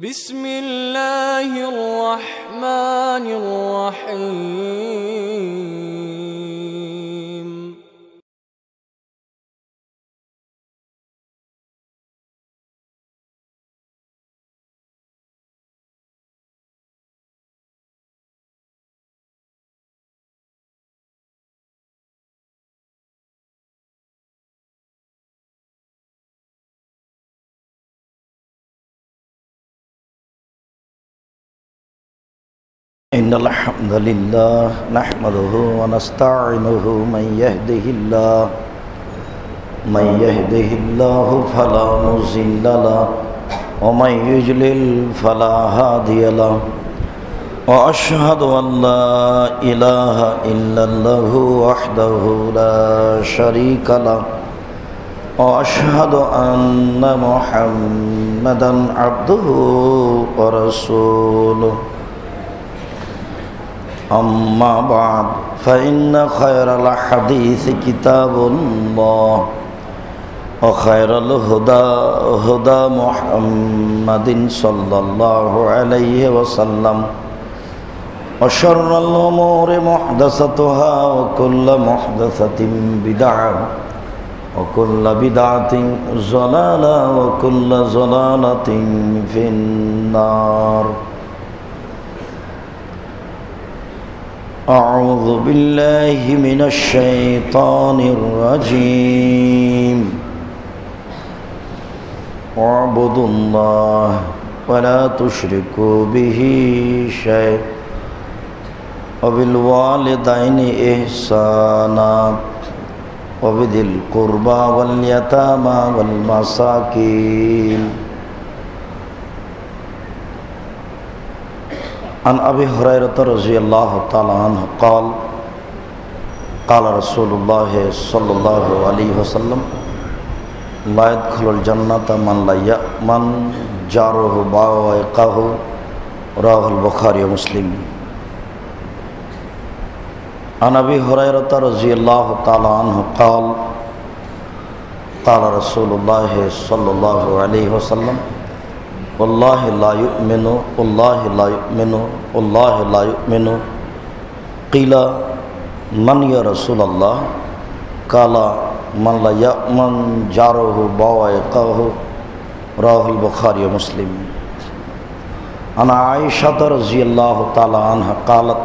بسم الله الرحمن الرحيم إن الحمد لله نحمده ونستعينه من يهده الله فلا مضل له ومن يضلل فلا هادي له وأشهد أن لا إله إلا الله وحده لا شريك له وأشهد أن محمدا عبده ورسوله أما بعد فإن خير الحديث كتاب الله وخير الهدى هدى محمد صلى الله عليه وسلم وشر الأمور محدثاتها وكل محدثة بدعة وكل بدعة ضلالة وكل ضلالة في النار. أعوذ بالله من الشيطان الرجيم. واعبدوا الله ولا تشركوا به شيئا وبالوالدين إحسانا وبذي القربى واليتامى والمساكين. عن أبي هريرة رضي الله تعالى عنه قال قال رسول الله صلى الله عليه وسلم لا يدخل الجنة من لا يأمن جاره بوائقه. رواه البخاري ومسلم. عن أبي هريرة رضي الله تعالى عنه قال قال رسول الله صلى الله عليه وسلم والله لا يؤمن والله لا يؤمن والله لا يؤمن. قيل من يا رسول الله؟ قال من لا يأمن جاره بوائقه. رواه البخاري ومسلم. عن عائشة رضي الله تعالى عنها قالت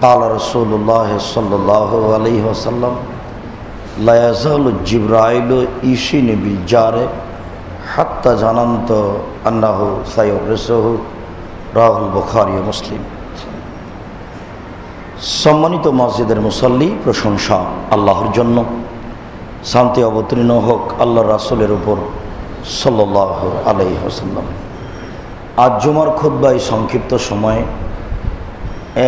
قال رسول الله صلى الله عليه وسلم لا يزال جبرائيل يشيني بالجار حتى ظننت أنه سيورثه. رواه البخاري ومسلم. সম্মানিত মসজিদের মুসল্লি, প্রশংসা আল্লাহর জন্য, শান্তি অবতীর্ণ হোক আল্লাহর রাসূলের উপর সাল্লাল্লাহু আলাইহি ওয়াসাল্লাম। আজ জুমার খুতবায় সংক্ষিপ্ত সময়ে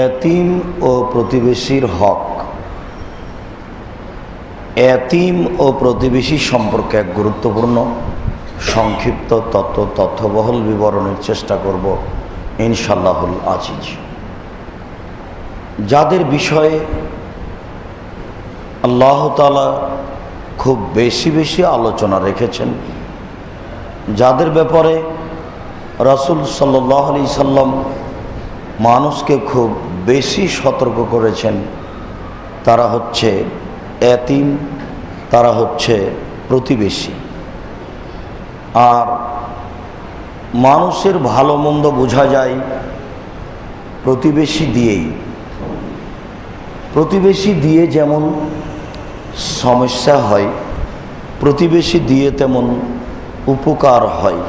এতিম ও প্রতিবেশীর হক, এতিম ও প্রতিবেশী সম্পর্কে এক গুরুত্বপূর্ণ সংক্ষিপ্ত তথ্যবহুল বিবরণের চেষ্টা করব ইনশাআল্লাহুল আজিজ। যাদের বিষয়ে আল্লাহ তাআলা খুব বেশি আলোচনা রেখেছেন, যাদের ব্যাপারে রাসূল সাল্লাল্লাহু আলাইহি সাল্লাম মানুষকে খুব বেশি সতর্ক করেছেন, তারা হচ্ছে এতিম, তারা হচ্ছে প্রতিবেশী। আর মানুষের ভালো মন্দ বোঝা যায় প্রতিবেশী দিয়েই। প্রতিবেশী দিয়ে যেমন সমস্যা হয়, প্রতিবেশী দিয়ে তেমন উপকার হয়।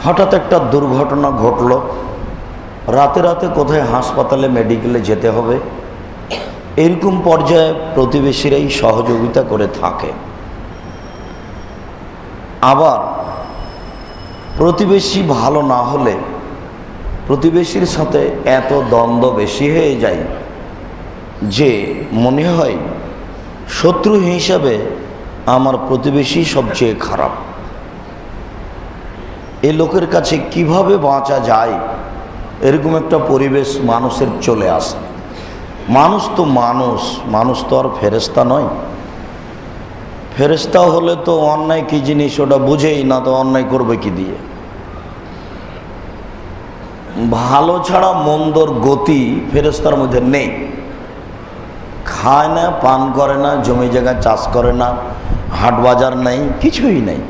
হঠাৎ একটা দুর্ঘটনা ঘটল, রাতে কোথায় হাসপাতালে মেডিকেলে যেতে হবে, এরকম পর্যায়ে প্রতিবেশীরাই সহযোগিতা করে থাকে। আবার প্রতিবেশী ভালো না হলে প্রতিবেশীর সাথে এত দ্বন্দ্ব বেশি হয়ে যায় যে মনে হয় শত্রু হিসাবে আমার প্রতিবেশী সবচেয়ে খারাপ। এ লোকের কাছে কিভাবে বাঁচা যায়, এরকম একটা পরিবেশ মানুষের চলে আসে। মানুষ তো মানুষ তো আর ফেরেশতা নয়। ফেরেশতা হলে তো অন্যায় কি জিনিস ওটা বুঝেই না, তো অন্যায় করবে কি দিয়ে? ভালো ছাড়া মন্দর গতি ফেরেশতার মধ্যে নেই। খায় না, পান করে না, জমি জায়গা চাষ করে না, হাট বাজার নাই, কিছুই নাই,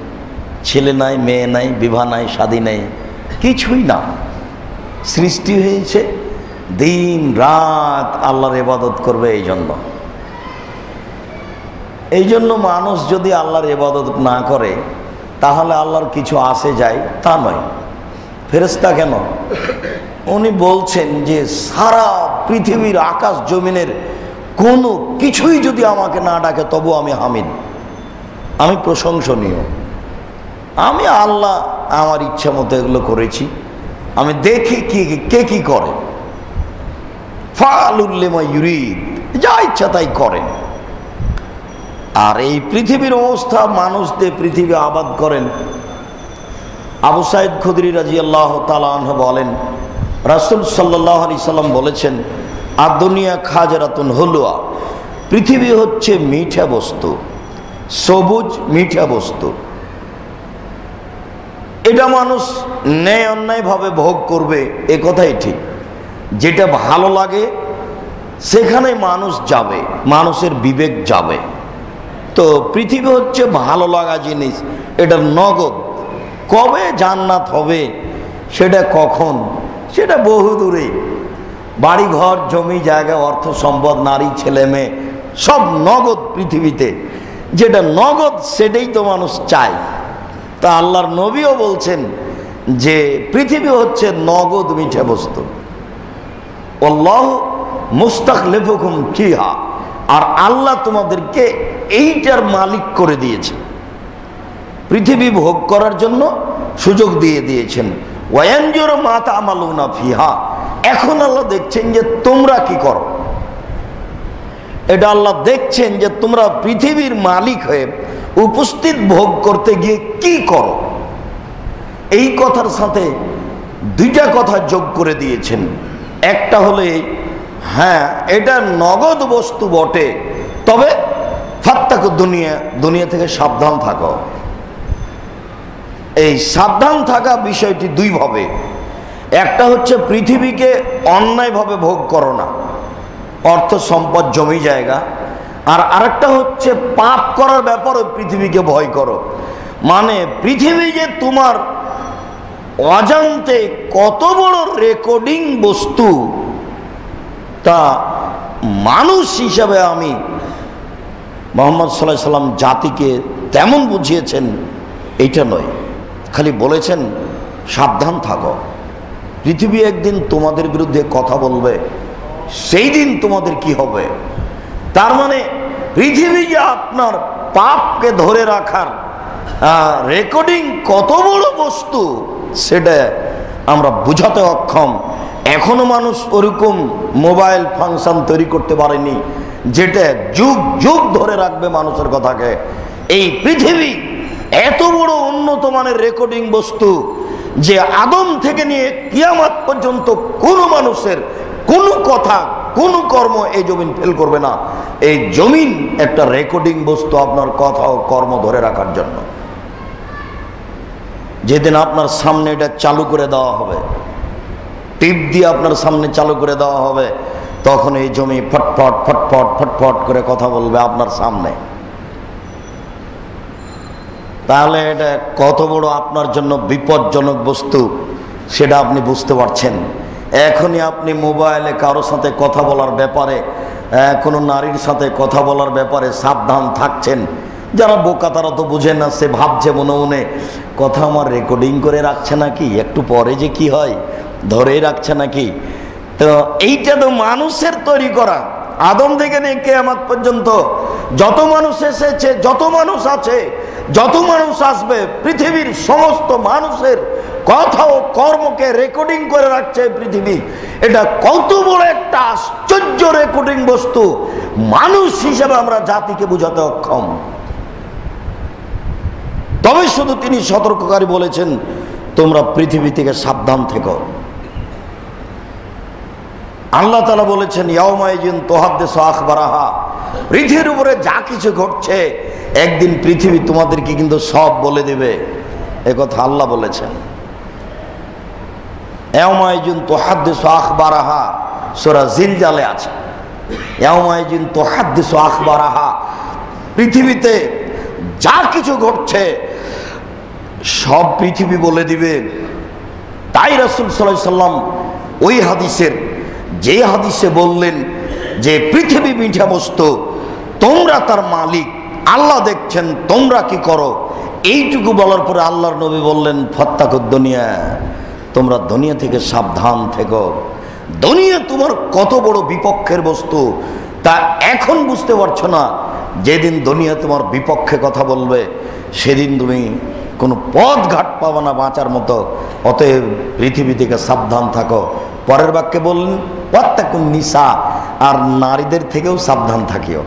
ছেলে নাই, মেয়ে নাই, বিবাহ নাই, শাদী নাই, কিছুই না। সৃষ্টি হয়েছে দিন রাত আল্লাহর ইবাদত করবে। এই জন্য মানুষ যদি আল্লাহর ইবাদত না করে তাহলে আল্লাহর কিছু আসে যায় তা নয়। ফেরেশতা কেন? উনি বলছেন যে সারা পৃথিবীর আকাশ জমিনের কোনো কিছুই যদি আমাকে না ডাকে তবু আমি হামিদ, আমি প্রশংসনীয়, আমি আল্লাহ আমার ইচ্ছা মতো এগুলো করেছি, আমি দেখি কে কি করে। ফাআলুল লিমা ইউরিদ, যা ইচ্ছা তাই করেন। আর এই পৃথিবীর অবস্থা, মানুষদের পৃথিবী আবাদ করেন। আবু সাঈদ খুদরি রাদিয়াল্লাহু তাআলা আনহু বলেন, রাসূল সাল্লাল্লাহু আলাইহি সাল্লাম বলেছেন, আদ-দুনিয়া খাজরাতুন হুলওয়া, পৃথিবী হচ্ছে মিঠা বস্তু, সবুজ মিঠা বস্তু। এটা মানুষ ন্যায় অন্যায়ভাবে ভোগ করবে, এ কথাই ঠিক। যেটা ভালো লাগে সেখানে মানুষ যাবে, মানুষের বিবেক যাবে। তো পৃথিবী হচ্ছে ভালো লাগা জিনিস, এটা নগদ। কবে জান্নাত হবে সেটা কখন, সেটা বহু দূরে। বাড়ি ঘর, জমি জায়গা, অর্থ সম্পদ, নারী, ছেলে মেয়ে সব নগদ পৃথিবীতে। যেটা নগদ সেটাই তো মানুষ চায়। তা আল্লাহর নবীও বলছেন যে পৃথিবী হচ্ছে নগদ মিঠা বস্তু। আল্লাহু মুস্তাখলিফুকুম ফিহা, আর আল্লাহ তোমাদেরকে এইটার মালিক করে দিয়েছে, পৃথিবী ভোগ করার জন্য সুযোগ দিয়ে দিয়েছেন। ওয়ায়ানজুরু মা তা'মালুনা ফিহা, এখন আল্লাহ দেখছেন যে তোমরা কি করো। এটা আল্লাহ দেখছেন যে তোমরা পৃথিবীর মালিক হয়ে উপস্থিত ভোগ করতে গিয়ে কি করো। এই কথার সাথে দুইটা কথা যোগ করে দিয়েছেন। একটা হলে হ্যাঁ এটা নগদ বস্তু বটে, তবে ফাত্তাকু দুনিয়া, দুনিয়া থেকে সাবধান থাকো। এই সাবধান থাকা বিষয়টি দুইভাবে। একটা হচ্ছে পৃথিবীকে অন্যায়ভাবে ভোগ করো না, অর্থ সম্পদ জমি জায়গা। আর আরেকটা হচ্ছে পাপ করার ব্যাপারে পৃথিবীকে ভয় করো। মানে পৃথিবী যে তোমার অজান্তে কত বড় রেকর্ডিং বস্তু, তা মানুষ হিসাবে আমি মুহাম্মদ সাল্লাল্লাহু আলাইহি সাল্লাম জাতিকে তেমন বুঝিয়েছেন এইটা নয়, খালি বলেছেন সাবধান থাকো, পৃথিবী একদিন তোমাদের বিরুদ্ধে কথা বলবে, সেই দিন তোমাদের কি হবে। তার মানে পৃথিবী যে আপনার পাপকে ধরে রাখার রেকর্ডিং কত বড় বস্তু সেটা আমরা বুঝাতে অক্ষম। এখনো মানুষ ওরকম মোবাইল ফাংশন তৈরি করতে পারেনি যেটা যুগ যুগ ধরে রাখবে মানুষের কথাকে। এই পৃথিবী এত বড় উন্নত মানের রেকর্ডিং বস্তু যে আদম থেকে নিয়ে কিয়ামত পর্যন্ত কোনো মানুষের কোনো কথা, কোনো কর্ম এই জমিন ফেল করবে না। এই জমিন একটা রেকর্ডিং বস্তু আপনার কথা ও কর্ম ধরে রাখার জন্য। যেদিন আপনার সামনে এটা চালু করে দেওয়া হবে, টিপ দিয়ে আপনার সামনে চালু করে দেওয়া হবে, তখন এই জমি ফটফট ফটফট ফটফট করে কথা বলবে আপনার সামনে। তাহলে এটা কত বড় আপনার জন্য বিপজ্জনক বস্তু সেটা আপনি বুঝতে পারছেন। এখনই আপনি মোবাইলে কারোর সাথে কথা বলার ব্যাপারে, কোনো নারীর সাথে কথা বলার ব্যাপারে সাবধান থাকছেন। যারা বোকা তারা তো বুঝে না, সে ভাবছে মনে মনে কথা আমার রেকর্ডিং করে রাখছে নাকি, একটু পরে যে কি হয় ধরেই রাখছে নাকি। তো এইটা তো মানুষের তৈরি করা। আদম থেকে নিয়ে কিয়ামত পর্যন্ত যত মানুষ এসেছে, যত মানুষ আছে, যত মানুষ আসবে, পৃথিবীর সমস্ত মানুষের কথা ও কর্মকে রেকর্ডিং করে রাখছে পৃথিবী। এটা কত বড় একটা আশ্চর্য রেকর্ডিং বস্তু, মানুষ হিসেবে আমরা জাতিকে বোঝাতে অক্ষম। তবে শুধু তিনি সতর্ককারী বলেছেন, তোমরা পৃথিবী থেকে সাবধান থেকো। আল্লাহ তাআলা বলেছেন, ইয়াউমাইজিন তুহাদ্দিসু আখবারাহা, পৃথিবীর উপরে যা কিছু ঘটছে একদিন পৃথিবী তোমাদেরকে কিন্তু সব বলে দেবে, একথা আল্লাহ বলেছেন। ইয়াউমাইযিন তুহাদ্দিসু আখবারাহা, সূরা জিলজালে আছে। ইয়াউমাইযিন তুহাদ্দিসু আখবারাহা, পৃথিবীতে যা কিছু ঘটছে সব পৃথিবী বলে দিবে। তাই রাসূল সাল্লাল্লাহু আলাইহি সাল্লাম ওই হাদিসের যে হাদিসে বললেন যে পৃথিবী মিঠা বস্তু, তোমরা তার মালিক, আল্লাহ দেখছেন তোমরা কি করো, এইটুকু বলার পরে আল্লাহর নবী বললেন ফাত্তাকুদ দুনিয়া, তোমরা দুনিয়া থেকে সাবধান থেকো। দুনিয়া তোমার কত বড় বিপক্ষের বস্তু তা এখন বুঝতে পারছো না। যেদিন দুনিয়া তোমার বিপক্ষে কথা বলবে সেদিন তুমি কোনো পথ ঘাট পাবে না বাঁচার মতো। অতএব পৃথিবী থেকে সাবধান থাকো। পরের বাক্যে বললেন ওয়াত্তাকুন নিসা, আর নারীদের থেকেও সাবধান থাকিও।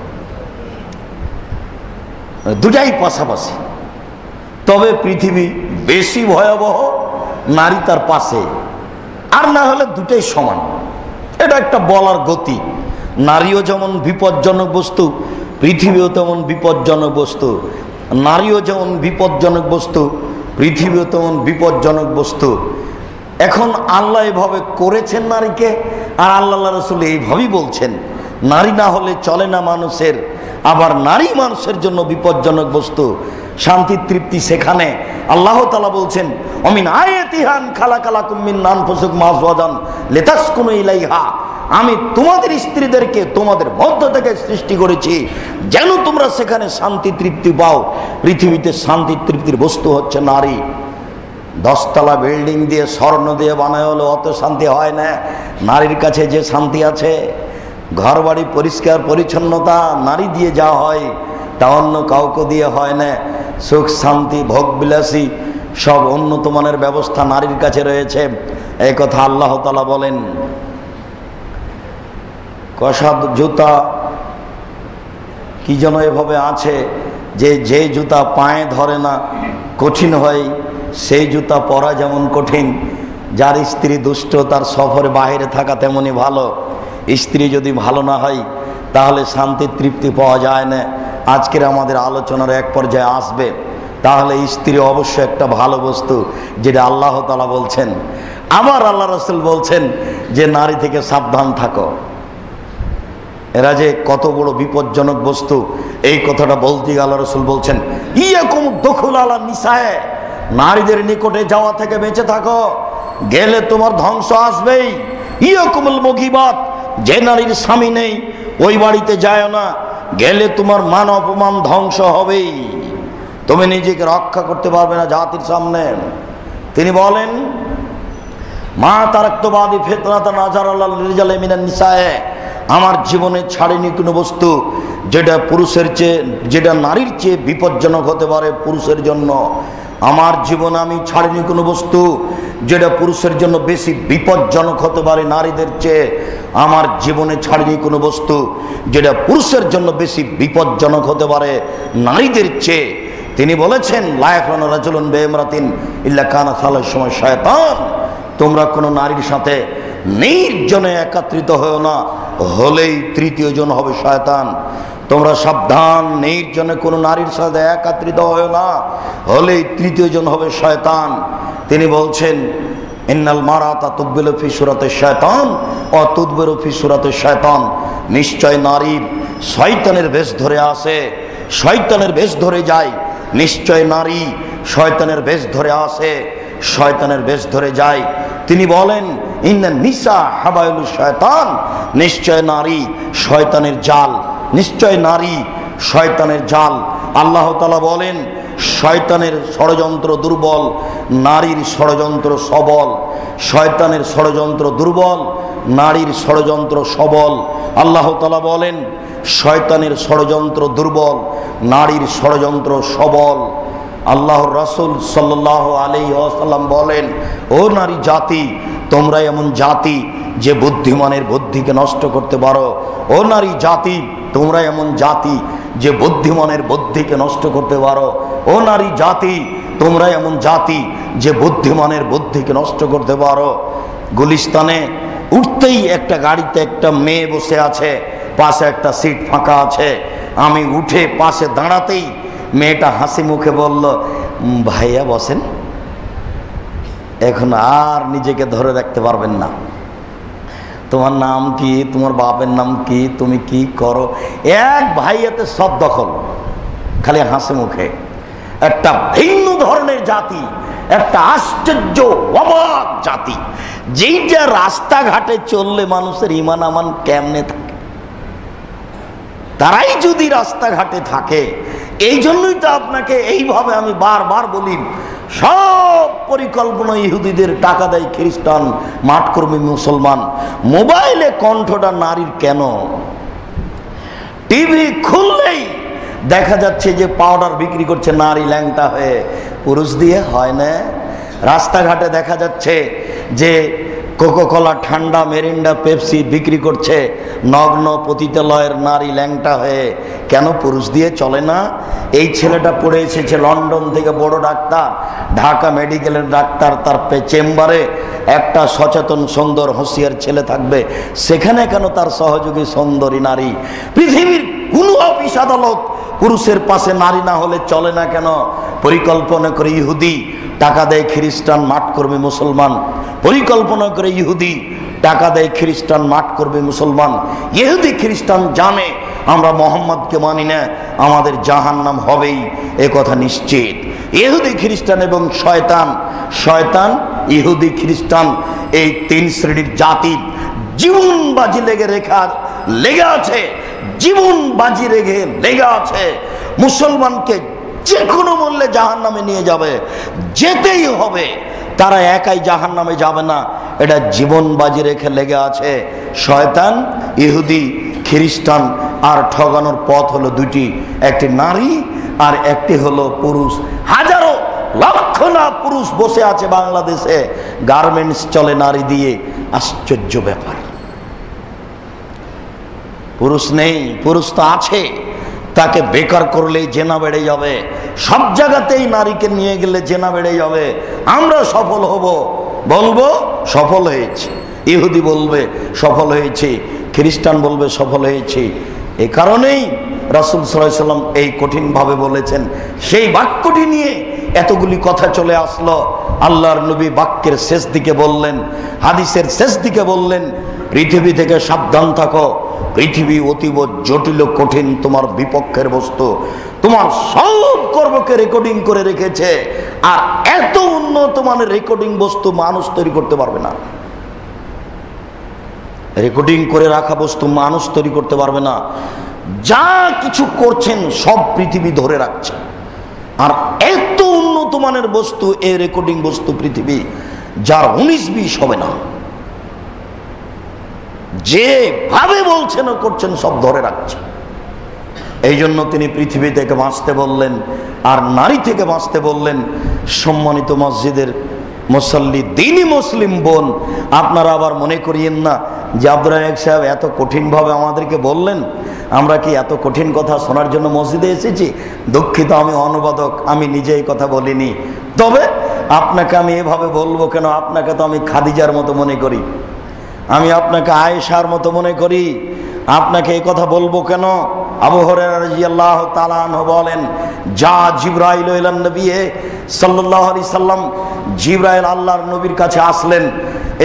দুটাই পাশাপাশি। তবে পৃথিবী বেশি ভয়াবহ, নারী তার পাশে, আর না হলে দুটাই সমান। এটা একটা বলার গতি। নারীও যেমন বিপজ্জনক বস্তু, পৃথিবীও তেমন বিপজ্জনক বস্তু। নারীও যেমন বিপজ্জনক বস্তু, পৃথিবীও তেমন বিপজ্জনক বস্তু। এখন আল্লাহ এভাবে করেছেন নারীকে, আর আল্লাহ রাসূল এইভাবেই বলছেন নারী না হলে চলে না মানুষের, আবার নারী মানুষের জন্য বিপজ্জনক বস্তু। শান্তি তৃপ্তি সেখানে। আল্লাহ তাআলা বলছেন অমিন আয়াতিহান খালাকালাকুম মিন আনফুসিকুম আজওয়াজান লিতাসকুনু ইলাইহা, আমি তোমাদের স্ত্রীদেরকে তোমাদের মধ্য থেকে সৃষ্টি করেছি যেন তোমরা সেখানে শান্তি তৃপ্তি পাও। পৃথিবীতে শান্তি তৃপ্তির বস্তু হচ্ছে নারী। 10 তলা বিল্ডিং দিয়ে স্বর্ণ দিয়ে বানায় হলো অত শান্তি হয় না। নারীর কাছে যে শান্তি আছে, ঘর বাড়ি পরিষ্কার পরিচ্ছন্নতা নারী দিয়ে যা হয় তা অন্য কাউকে দিয়ে হয় না। সুখ শান্তি ভোগ বিলাসী সব উন্নত মানের ব্যবস্থা নারীর কাছে রয়েছে। এই কথা আল্লাহ তাআলা বলেন। কষা জুতা কি যেন এভাবে আছে যে যে জুতা পায়ে ধরে না কঠিন হয়, সেই জুতা পরা যেমন কঠিন, যার স্ত্রী দুষ্ট তার সফরে বাইরে থাকা তেমনই ভালো। স্ত্রী যদি ভালো না হয় তাহলে শান্তি তৃপ্তি পাওয়া যায় না। আজকের আমাদের আলোচনার এক পর্যায়ে আসবে। তাহলে স্ত্রী অবশ্যই একটা ভালো বস্তু, যেটা আল্লাহ তাআলা বলছেন। আবার আল্লাহ রাসূল বলছেন যে নারী থেকে সাবধান থাকো। এরা যে কত বড় বিপজ্জনক বস্তু, এই কথাটা বলতে আল্লাহ রাসূল বলছেন ইয়াকুম দুখুল আলা নিসায়ে, নারীদের নিকটে যাওয়া থেকে বেঁচে থাকো, গেলে তোমার ধ্বংস আসবেই। ইয়াকুমুল মুগিবাত, যে নারীর স্বামী নেই ওই বাড়িতে যায় না, গেলে তোমার মান অপমান ধ্বংস হবেই। তুমি নিজেকে রক্ষা করতে পারবে না জাতির সামনে। তিনি বলেন মা তারাক্তু বাদি ফিতনাতান আযারাল রিজালি মিনান নিসায়ে, আমার জীবনে ছাড়িনি কোনো বস্তু যেটা পুরুষের চেয়ে, যেটা নারীর চেয়ে বিপজ্জনক হতে পারে পুরুষের জন্য। আমার জীবনে আমি ছাড়িনি কোনো বস্তু যেটা পুরুষের জন্য বেশি বিপজ্জনক হতে পারে নারীদের চেয়ে। আমার জীবনে ছাড়িনি কোনো বস্তু যেটা পুরুষের জন্য বেশি বিপজ্জনক হতে পারে নারীদের চেয়ে। তিনি বলেছেন লা ইয়াখলুনু রাজুলুন বিইমরাতিন ইল্লা কানা সালাসুল সময় শয়তান, তোমরা কোনো নারীর সাথে নির্জনে একত্রিত হও না, হলেই তৃতীয় জন হবে শয়তান। তোমরা সাবধান, নির্জনে কোনো নারীর সাথে একত্রিত হও না, হলেই তৃতীয় জন হবে শয়তান। তিনি বলছেন ইন্নাল মারাতা তুকবিলু ফি সূরাতি শায়তান ওয়া তুদবিরু ফি সূরাতি শায়তান, নিশ্চয় নারী শয়তানের বেশ ধরে আসে, শয়তানের বেশ ধরে যায়। নিশ্চয় নারী শয়তানের বেশ ধরে আসে, শয়তানের বেশ ধরে যায়। তিনি বলেন ইন্নান নিসা হাবাইলু শয়তান, নিশ্চয় নারী শয়তানের জাল, নিশ্চয় নারী শয়তানের জাল। আল্লাহ তাআলা বলেন শয়তানের ষড়যন্ত্র দুর্বল, নারীর ষড়যন্ত্র সবল। শয়তানের ষড়যন্ত্র দুর্বল, নারীর ষড়যন্ত্র সবল। আল্লাহ তাআলা বলেন শয়তানের ষড়যন্ত্র দুর্বল, নারীর ষড়যন্ত্র সবল। আল্লাহর রাসূল সাল্লাল্লাহু আলাইহি ওয়াসাল্লাম বলেন ও নারী জাতি, তোমরা এমন জাতি যে বুদ্ধিমানের বুদ্ধিকে নষ্ট করতে পারো। ও নারী জাতি, তোমরা এমন জাতি যে বুদ্ধিমানের বুদ্ধিকে নষ্ট করতে পারো। ও নারী জাতি, তোমরা এমন জাতি যে বুদ্ধিমানের বুদ্ধিকে নষ্ট করতে পারো। গুলিস্তানে উঠতেই একটা গাড়িতে একটা মেয়ে বসে আছে, পাশে একটা সিট ফাঁকা আছে। আমি উঠে পাশে দাঁড়াতেই মেয়েটা হাসি মুখে বলল, ভাইয়া বসেন, এখন আর নিজেকে ধরে রাখতে পারবেন না। তোমার নাম কি, তোমার বাপের নাম কি, তুমি কি করো, এক ভাইয়াতে সব দখল, খালি হাসি মুখে। একটা ভিন্ন ধরনের জাতি, একটা আশ্চর্য অবাক জাতি, যেইটা রাস্তাঘাটে চললে মানুষের ইমান আমান কেমনে থাকে। তারাই যদি রাস্তাঘাটে থাকে, এই জন্যই তো আপনাকে এইভাবে আমি বারবার বলি, সব পরিকল্পনা ইহুদিদের, টাকা দেয় খ্রিস্টান, মাঠকর্মী মুসলমান। মোবাইলে কণ্ঠটা নারীর কেন? টিভি খুললেই দেখা যাচ্ছে যে পাউডার বিক্রি করছে নারী ল্যাংটা হয়ে, পুরুষ দিয়ে হয় না। রাস্তাঘাটে দেখা যাচ্ছে যে কোকাকোলা, ঠান্ডা, মেরিন্ডা, পেপসি বিক্রি করছে নগ্ন পতিতালয়ের নারী ল্যাংটা হয়ে, কেন পুরুষ দিয়ে চলে না? এই ছেলেটা পড়ে এসেছে লন্ডন থেকে, বড় ডাক্তার, ঢাকা মেডিকেলের ডাক্তার, তার চেম্বারে একটা সচেতন সুন্দর হুঁশিয়ার ছেলে থাকবে, সেখানে কেন তার সহযোগী সুন্দরী নারী? পৃথিবীর কোনো অফিস আদালত পুরুষের পাশে নারী না হলে চলে না কেন? পরিকল্পনা করে ইহুদি, টাকা দেয় খ্রিস্টান, মাঠকর্মী মুসলমান। পরিকল্পনা করে ইহুদি, টাকা দেয় খ্রিস্টান, মাঠকর্মী মুসলমান। ইহুদি খ্রিস্টান জানে আমরা মোহাম্মদকে মানি না, আমাদের জাহান্নাম হবেই, এ কথা নিশ্চিত। ইহুদি খ্রিস্টান এবং শয়তান, শয়তান ইহুদি খ্রিস্টান, এই তিন শ্রেণীর জাতির জীবন বাজি লেগে আছে, জীবন বাজি লেগে আছে। মুসলমানকে যে কোনো মূল্যে জাহান্নামে নিয়ে যাবে, যেতেই হবে। তারা একাই জাহান্নামে যাবে না, এটা জীবন বাজি রেখে লেগে আছে শয়তান, ইহুদি, খ্রিস্টান। আর ঠগানোর পথ হলো দুটি, একটি নারী আর একটি হলো পুরুষ। হাজারো লক্ষ না পুরুষ বসে আছে বাংলাদেশে, গার্মেন্টস চলে নারী দিয়ে। আশ্চর্য ব্যাপার, পুরুষ নেই, পুরুষ তো আছে। তাকে বেকার করলেই জেনা বেড়ে যাবে, সব জায়গাতেই নারীকে নিয়ে গেলে জেনা বেড়ে যাবে। আমরা সফল হব, বলবো সফল হয়েছি, ইহুদি বলবে সফল হয়েছি, খ্রিস্টান বলবে সফল হয়েছি। এই কারণেই রাসূল সাল্লাল্লাহু আলাইহি ওয়াসাল্লাম এই কঠিনভাবে বলেছেন। সেই বাক্যটি নিয়ে এতগুলি কথা চলে আসলো। আল্লাহর নবী বাক্যের শেষ দিকে বললেন, হাদিসের শেষ দিকে বললেন, পৃথিবী থেকে সাবধান থাকো, পৃথিবী অতীব জটিল কঠিন, তোমার বিপক্ষের বস্তু, তোমার সব কর্মকে রেকর্ডিং করে রেখেছে। আর এত উন্নত মানের রেকর্ডিং বস্তু মানুষ তৈরি করতে পারবে না। রেকর্ডিং করে রাখা বস্তু মানুষ তৈরি করতে পারবে না। যা কিছু করছেন সব পৃথিবী ধরে রাখছে। আর এত উন্নত মানের বস্তু, এই রেকর্ডিং বস্তু পৃথিবী, যার 19-20 হবে না। যেভাবে বলছেন ও করছেন সব ধরে রাখছে। এই জন্য তিনি পৃথিবী থেকে বাঁচতে বললেন, আর নারী থেকে বাঁচতে বললেন। সম্মানিত মসজিদের মুসল্লি, দ্বীনি মুসলিম বোন, আপনারা আবার মনে করিয়েন না যে আব্দুর রাজ্জাক সাহেব এত কঠিনভাবে আমাদেরকে বললেন, আমরা কি এত কঠিন কথা শোনার জন্য মসজিদে এসেছি? দুঃখিত, আমি অনুবাদক, আমি নিজে এই কথা বলিনি। তবে আপনাকে আমি এভাবে বলবো কেন? আপনাকে তো আমি খাদিজার মতো মনে করি, আমি আপনাকে আয়েশার মতো মনে করি। আপনাকে এই কথা বলবো কেন? আবু হুরায়রা রাদিয়াল্লাহু তাআলা আনহু বলেন, যা জিবরাইল ইলান নবী সাল্লাল্লাহু আলাইহি সাল্লাম, জিবরাইল আল্লাহর নবীর কাছে আসলেন,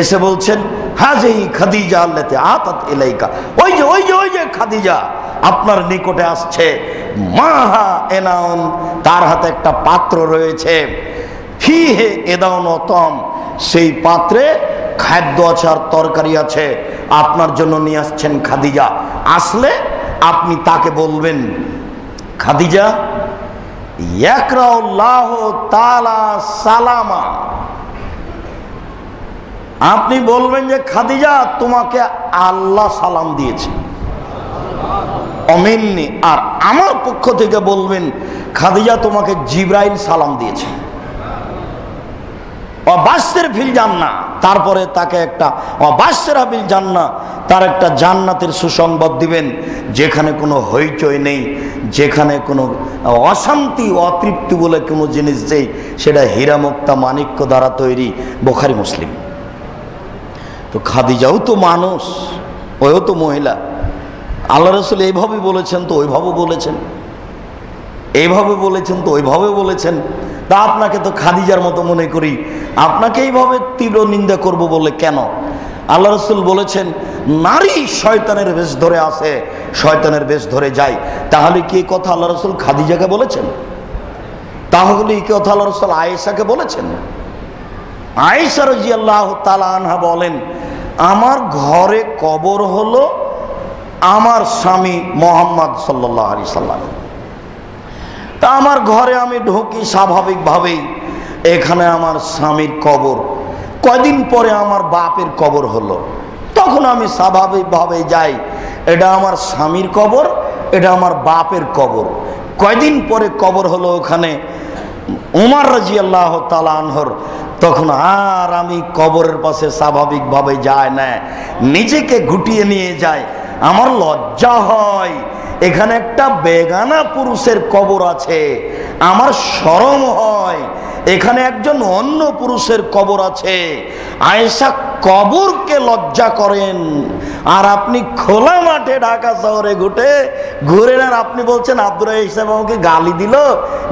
এসে বলছেন, হাজিহি খাদিজা আল্লাতী আতাত ইলাইকা, ওই যে খাদিজা আপনার নিকটে আসছে। মাহা এনাউন, তার হাতে একটা পাত্র রয়েছে, ফিহে এদাউন তম, সেই পাত্রে খাদ্য আছে আর তরকারি আছে, আপনার জন্য নিয়ে আসছেন খাদিজা। আসলে আপনি তাকে বলবেন, খাদিজা ইয়াকরাউল্লাহু তাআলা সালামা, আপনি বলবেন যে খাদিজা তোমাকে আল্লাহ সালাম দিয়েছে, অমিন্নি, আর আমার পক্ষ থেকে বলবেন খাদিজা তোমাকে জিবরাইল সালাম দিয়েছে। অবাসের ফিল জান্নাহ, তারপরে তাকে একটা অবাসের ফিল জান্নাহ, তার একটা জান্নাতের সুসংবাদ দিবেন, যেখানে কোনো হইচই নেই, যেখানে কোনো অশান্তি, অতৃপ্তি বলে কোনো জিনিস নেই, সেটা হীরা মুক্তা মাণিক্য দ্বারা তৈরি। বুখারী মুসলিম। তো খাদিজাও তো মানুষ, ওও তো মহিলা। আল্লাহ রাসূল এইভাবে বলেছেন, তো ওইভাবে বলেছেন। এইভাবে বলেছেন তো ওইভাবে বলেছেন, তা আপনাকে তো খাদিজার মতো মনে করি, আপনাকে এইভাবে তীব্র নিন্দা করব বলে কেন? আল্লাহ রাসূল বলেছেন নারী শয়তানের বেশ ধরে আসে, শয়তানের বেশ ধরে যায়। তাহলে কি এই কথা আল্লাহ রাসূল খাদিজাকে বলেছেন? তাহলে এই কথা আল্লাহ রাসূল আয়েশাকে বলেছেন? আয়েশা রাদিয়াল্লাহু তাআলা আনহা বলেন, আমার ঘরে কবর হলো আমার স্বামী মুহাম্মদ সাল্লাল্লাহু আলাইহি সাল্লাম। তা আমার ঘরে আমি ঢুকি স্বাভাবিকভাবেই, এখানে আমার স্বামীর কবর। কয়দিন পরে আমার বাপের কবর হলো, তখন আমি স্বাভাবিকভাবে যাই, এটা আমার স্বামীর কবর, এটা আমার বাপের কবর। কয়দিন পরে কবর হলো ওখানে উমর রাদিয়াল্লাহু তাআলা আনহুর, তখন আর আমি কবরের পাশে স্বাভাবিকভাবে যাই না, নিজেকে গুটিয়ে নিয়ে যাই। আমার লজ্জা হয়, এখানে একটা বেগানা পুরুষের কবর আছে, আমার শরম হয়, এখানে একজন অন্য পুরুষের কবর আছে। আয়েশা কবরকে লজ্জা করেন, আর আপনি খোলা মাঠে ঢাকা শহরে ঘুরেন, আর আপনি বলছেন আব্দুর রাজ্জাক সাহেব আমাকে গালি দিল,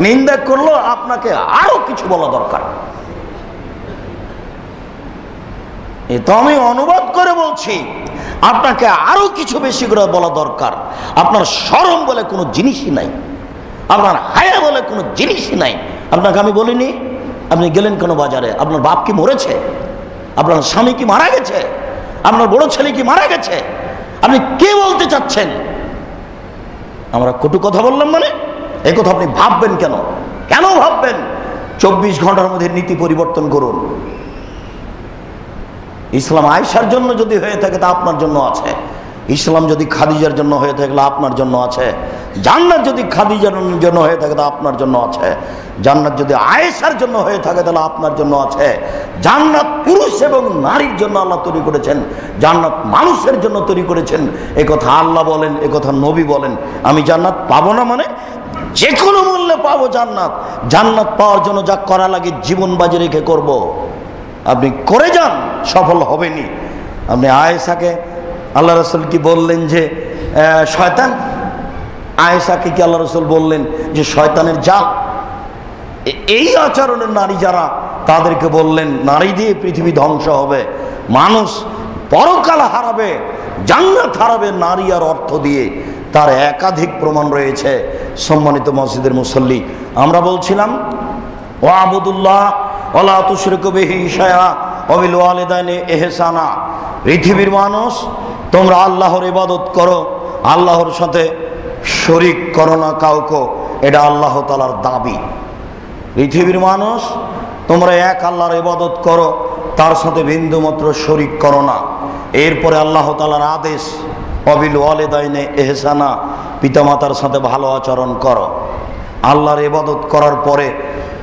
নিন্দা করলো, আপনাকে আরো কিছু বলা দরকার। এ তো আমি অনুবাদ করে বলছি, আপনাকে আরো কিছু বেশি করে বলা দরকার। আপনার শরম বলে কোনো জিনিসই নাই, আপনার হায়া বলে কোনো জিনিসই নাই। আপনাকে আমি বলিনি আপনি গেলেন কোনো বাজারে, আপনার বাপ কি মরেছে? আপনার স্বামী কি মারা গেছে? আপনার বড় ছেলে কি মারা গেছে? আপনি কে বলতে চাচ্ছেন? আমরা কটু কথা বললাম মানে এই কথা আপনি ভাববেন কেন? কেন ভাববেন? 24 ঘন্টার মধ্যে নীতি পরিবর্তন করুন। ইসলাম আয়েশার জন্য যদি হয়ে থাকে তা আপনার জন্য আছে, ইসলাম যদি খাদিজার জন্য হয়ে থাকলে আপনার জন্য আছে, জান্নাত যদি খাদিজার জন্য হয়ে থাকে তা আপনার জন্য আছে, জান্নাত যদি আয়েশার জন্য হয়ে থাকে তাহলে আপনার জন্য আছে। জান্নাত পুরুষ এবং নারীর জন্য আল্লাহ তৈরি করেছেন, জান্নাত মানুষের জন্য তৈরি করেছেন। এ কথা আল্লাহ বলেন, এ কথা নবী বলেন। আমি জান্নাত পাবো না মানে যে কোনো মূল্যে পাবো জান্নাত। জান্নাত পাওয়ার জন্য যা করা লাগে জীবন বাজি রেখে করব। আপনি করে যান, সফল হবেনি। আপনি আয়েশাকে আল্লাহ রাসূল কি বললেন যে শয়তান? আয়েশাকে কি আল্লাহ রাসূল বললেন যে শয়তানের জাল? এই আচরণের নারী যারা, তাদেরকে বললেন নারী দিয়ে পৃথিবী ধ্বংস হবে, মানুষ পরকাল হারাবে, জান্নাত হারাবে নারী আর অর্থ দিয়ে। তার একাধিক প্রমাণ রয়েছে। সম্মানিত মসজিদের মুসল্লি, আমরা বলছিলাম ওয়াবুদুল্লাহ ওয়ালা তুশরিকু বিহি শাইআ ওয়া বিল ওয়ালিদাইনি ইহসানা। পৃথিবীর মানুষ, তোমরা আল্লাহর ইবাদত করো, আল্লাহর সাথে শরীক করো না কাউকে, এটা আল্লাহ তাআলার দাবি। পৃথিবীর মানুষ, তোমরা এক আল্লাহর ইবাদত করো, তার সাথে বিন্দুমাত্র শরীক করো না। এরপরে আল্লাহ তাআলার আদেশ ওয়া বিল ওয়ালিদাইনি ইহসানা, পিতামাতার সাথে ভালো আচরণ করো। আল্লাহর ইবাদত করার পরে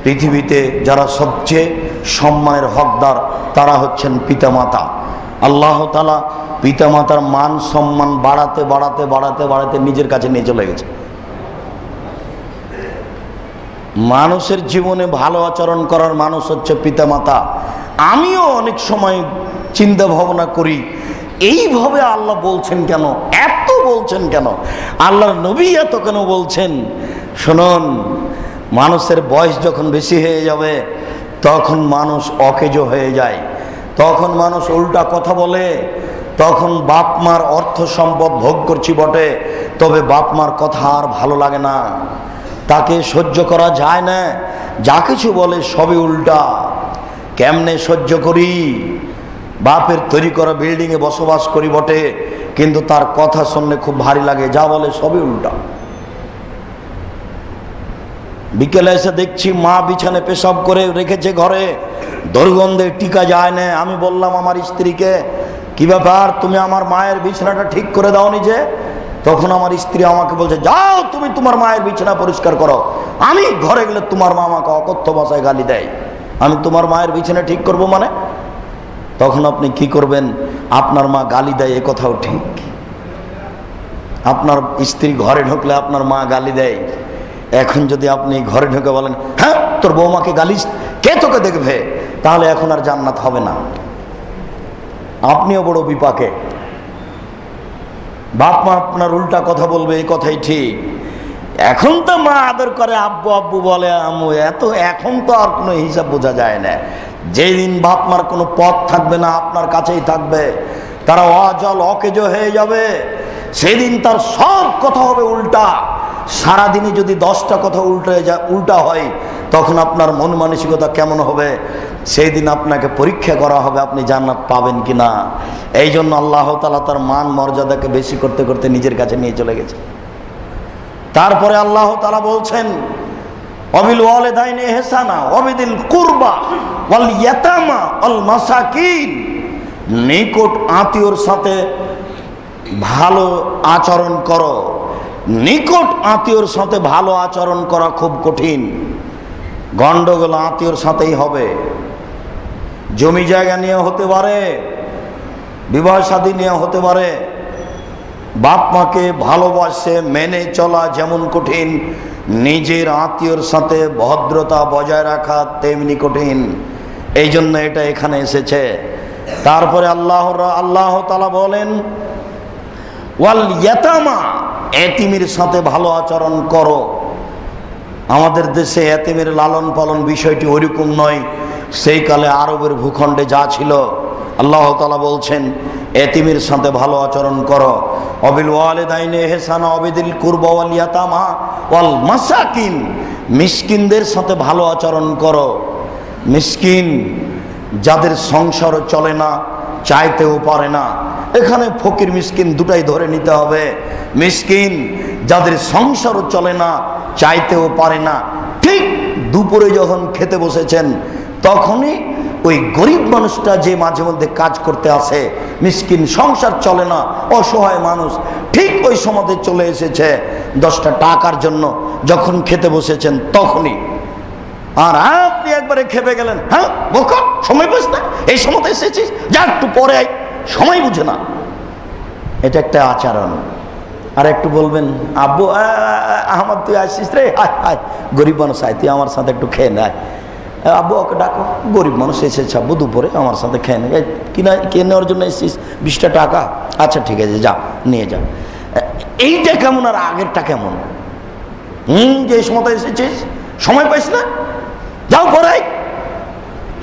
পৃথিবীতে যারা সবচেয়ে সম্মানের হকদার তারা হচ্ছেন পিতামাতা। আল্লাহ তাআলা পিতামাতার মান সম্মান বাড়াতে বাড়াতে বাড়াতে বাড়াতে নিজের কাছে নিয়ে চলে গেছে। মানুষের জীবনে ভালো আচরণ করার মানুষ হচ্ছে পিতামাতা। আমিও অনেক সময় চিন্তা ভাবনা করি, এইভাবে আল্লাহ বলছেন কেন, এত বলছেন কেন, আল্লাহর নবী এত কেন বলছেন? শুনুন, মানুষের বয়স যখন বেশি হয়ে যাবে তখন মানুষ অকেজ হয়ে যায়, তখন মানুষ উল্টা কথা বলে, তখন বাপ মার অর্থ সম্পদ ভোগ করছি বটে, তবে বাপ মার কথা আর ভালো লাগে না, তাকে সহ্য করা যায় না, যা কিছু বলে সবই উল্টা। কেমনে সহ্য করি? বাপের তৈরি করা বিল্ডিংয়ে বসবাস করি বটে, কিন্তু তার কথা শুনলে খুব ভারী লাগে, যা বলে সবই উল্টা। বিকেলে এসে দেখছি মা বিছানে পেশাব করে রেখেছে ঘরে, দুর্গন্ধে টিকা যায় না। আমি বললাম আমার স্ত্রীকে, কি ব্যাপার, তুমি আমার মায়ের বিছানাটা ঠিক করে দাওনি যে? তখন আমার স্ত্রী আমাকে বলছে, যাও তুমি তোমার মায়ের বিছানা পরিষ্কার করো। আমি ঘরে গেলে তোমার মা আমাকে অকথ্য ভাষায় গালি দেয়, আমি তোমার মায়ের বিছানা ঠিক করব মানে? তখন আপনি কি করবেন? আপনার মা গালি দেয়, এ কথাও ঠিক। আপনার স্ত্রী ঘরে ঢুকলে আপনার মা গালি দেয়, এখন যদি আপনি ঘরে ঢুকে বলেন, হ্যাঁ তোর বৌমাকে গালিস, কে তোকে দেখবে, তাহলে এখন আর জান্নাত হবে না, আপনিও বড় বিপাকে। বাপ মা আপনার উল্টা কথা বলবে, এই কথাই ঠিক। এখন তো মা আদর করে, আব্বু আব্বু বলে, আম্মু, এত এখন তো আর কোনো হিসাব বোঝা যায় না। যেদিন বাপ মার কোনো পথ থাকবে না, আপনার কাছেই থাকবে, তারা অজল অকেজ হয়ে যাবে, সেদিন তার সব কথা হবে উল্টা। সারাদিনে যদি 10টা কথা উল্টা হয়, তখন আপনার মন মানসিকতা কেমন হবে? সেই দিন আপনাকে পরীক্ষা করা হবে আপনি জান্নাত পাবেন কিনা। এই জন্য আল্লাহ তাআলা তার মান মর্যাদাকে বেশি করতে করতে নিজের কাছে নিয়ে চলে গেছে। তারপরে আল্লাহ তাআলা বলছেন, ওয়াবিল ওয়ালিদাইনি ইহসানা ওয়াবিদিল কুরবা ওয়াল ইয়াতামা ওয়াল মাসাকিন, নিকট আত্মীয়র সাথে ভালো আচরণ করো। নিকট আত্মীয়র সাথে ভালো আচরণ করা খুব কঠিন। গন্ডগোল আত্মীয়র সাথেই হবে, জমি জায়গা নিয়ে হতে পারে, বিবাহ শাদী নিয়ে হতে পারে। বাপ মাকে ভালোবাসে মেনে চলা যেমন কঠিন, নিজের আত্মীয়র সাথে ভদ্রতা বজায় রাখা তেমনি কঠিন। এই জন্য এটা এখানে এসেছে। তারপরে আল্লাহ তাআলা বলেন, ওয়াল ইয়াতামা, এতিমের সাথে ভালো আচরণ করো। আমাদের দেশে এতিমের লালন পালন বিষয়টি ওইরকম নয়। সেই কালে আরবের ভূখণ্ডে যা ছিল, আল্লাহ তাআলা বলছেন এতিমের সাথে ভালো আচরণ করো। ওয়াবিল ওয়ালিদাইনি ইহসানা ওয়াবিদিল কুরবা ওয়াল ইয়াতামা ওয়াল মাসাকিন, মিসকিনদের সাথে ভালো আচরণ করো। মিসকিন যাদের সংসার চলে না, চাইতেও পারে না, এখানে ফকির মিসকিন দুটাই ধরে নিতে হবে। মিসকিন যাদের সংসার চলে না, চাইতেও পারে না, ঠিক দুপুরে যখন খেতে বসেছেন তখনই ওই গরিব মানুষটা যে মাঝে মধ্যে কাজ করতে আসে, মিসকিন, সংসার চলে না, অসহায় মানুষ, ঠিক ওই সময়তে চলে এসেছে 10টা টাকার জন্য। যখন খেতে বসেছেন তখনই, আর আপনি একবারে খেপে গেলেন, হ্যাঁ বোকা, সময় বুঝ না, এই সময়তে এসেছিস, যা একটু পরে আয়, সময় বুঝে না। এটা একটা আচরণ। আর একটু বলবেন, আব্বু আহমদ তুই আসছিস রে, আয় আয়, গরিব মানুষ, আয় তুই আমার সাথে একটু খেয়ে নেয়। আব্বু ওকে ডাকো, গরিব মানুষ এসেছে আব্বু, দুপুরে আমার সাথে খেয়ে নে। কিনা কিনে নেওয়ার জন্য এসেছিস, 20টা টাকা, আচ্ছা ঠিক আছে যা নিয়ে যা। এইটা কেমন আর আগেরটা কেমন? যে সময় এসেছিস, সময় পাইস না, যাও পরে।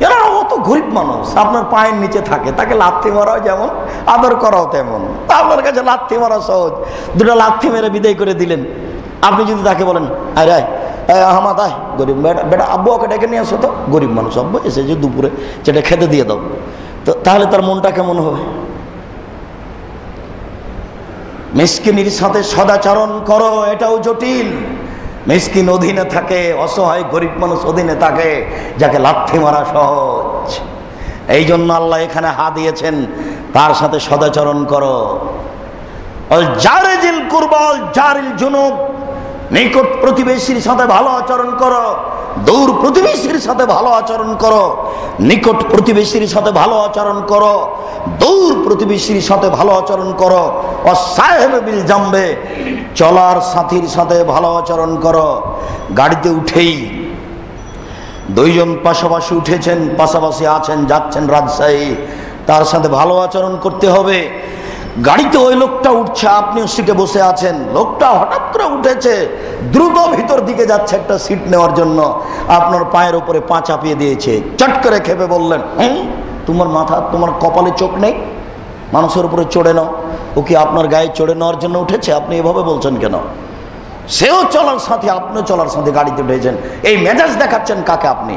এরা অত গরিব মানুষ, আপনার পায়ের নিচে থাকে, তাকে লাথি মারাও যেমন, আদর করাও তেমন। আপনার কাছে লাথি মারা সহজ, 2টা লাথি মেরে বিদায় করে দিলেন। আপনি যদি তাকে বলেন, আরে আহমদ আয়, গরিব বেটা, আব্বু ওকে ডেকে নিয়ে আসো তো, গরিব মানুষ আব্বু এসেছে দুপুরে, সেটা খেতে দিয়ে দাও, তো তাহলে তার মনটা কেমন হবে? মিসকিনের সাথে সদাচরণ করো, এটাও জটিল। মিসকিন অধীনে থাকে, অসহায় গরিব মানুষ অধীনে থাকে, যাকে লাথি মারা সহজ। এই জন্য আল্লাহ এখানে হা দিয়েছেন, তার সাথে সদাচরণ করো। জারিল কুরবা জারিল জুনুব, নিকট প্রতিবেশীর সাথে ভালো আচরণ করো, দূর প্রতিবেশীর সাথে ভালো আচরণ করো। নিকট প্রতিবেশীর সাথে ভালো আচরণ করো, দূর প্রতিবেশীর সাথে ভালো আচরণ করো। ওয়াসাহিব বিল জামবে, চলার সাথীর সাথে ভালো আচরণ করো। গাড়িতে উঠেই 2 জন পাশাপাশি উঠেছেন, পাশাপাশি আছেন, যাচ্ছেন রাজশাহী, তার সাথে ভালো আচরণ করতে হবে। গাড়িতে ওই লোকটা উঠছে, আপনিও সিটে বসে আছেন, লোকটা হঠাৎ করে উঠেছে, দ্রুত ভিতর দিকে যাচ্ছে একটা সিট নেওয়ার জন্য, আপনার পায়ের উপরে পা চাপিয়ে দিয়েছে। চট করে খেপে বললেন, তোমার মাথা, তোমার কপালে চোখ নেই? মানুষের উপরে চড়ে নাও। ও কি আপনার গায়ে চড়ে নেওয়ার জন্য উঠেছে? আপনি এভাবে বলছেন কেন? সেও চলার সাথে, আপনিও চলার সাথে গাড়িতে উঠেছেন, এই মেজাজ দেখাচ্ছেন কাকে? আপনি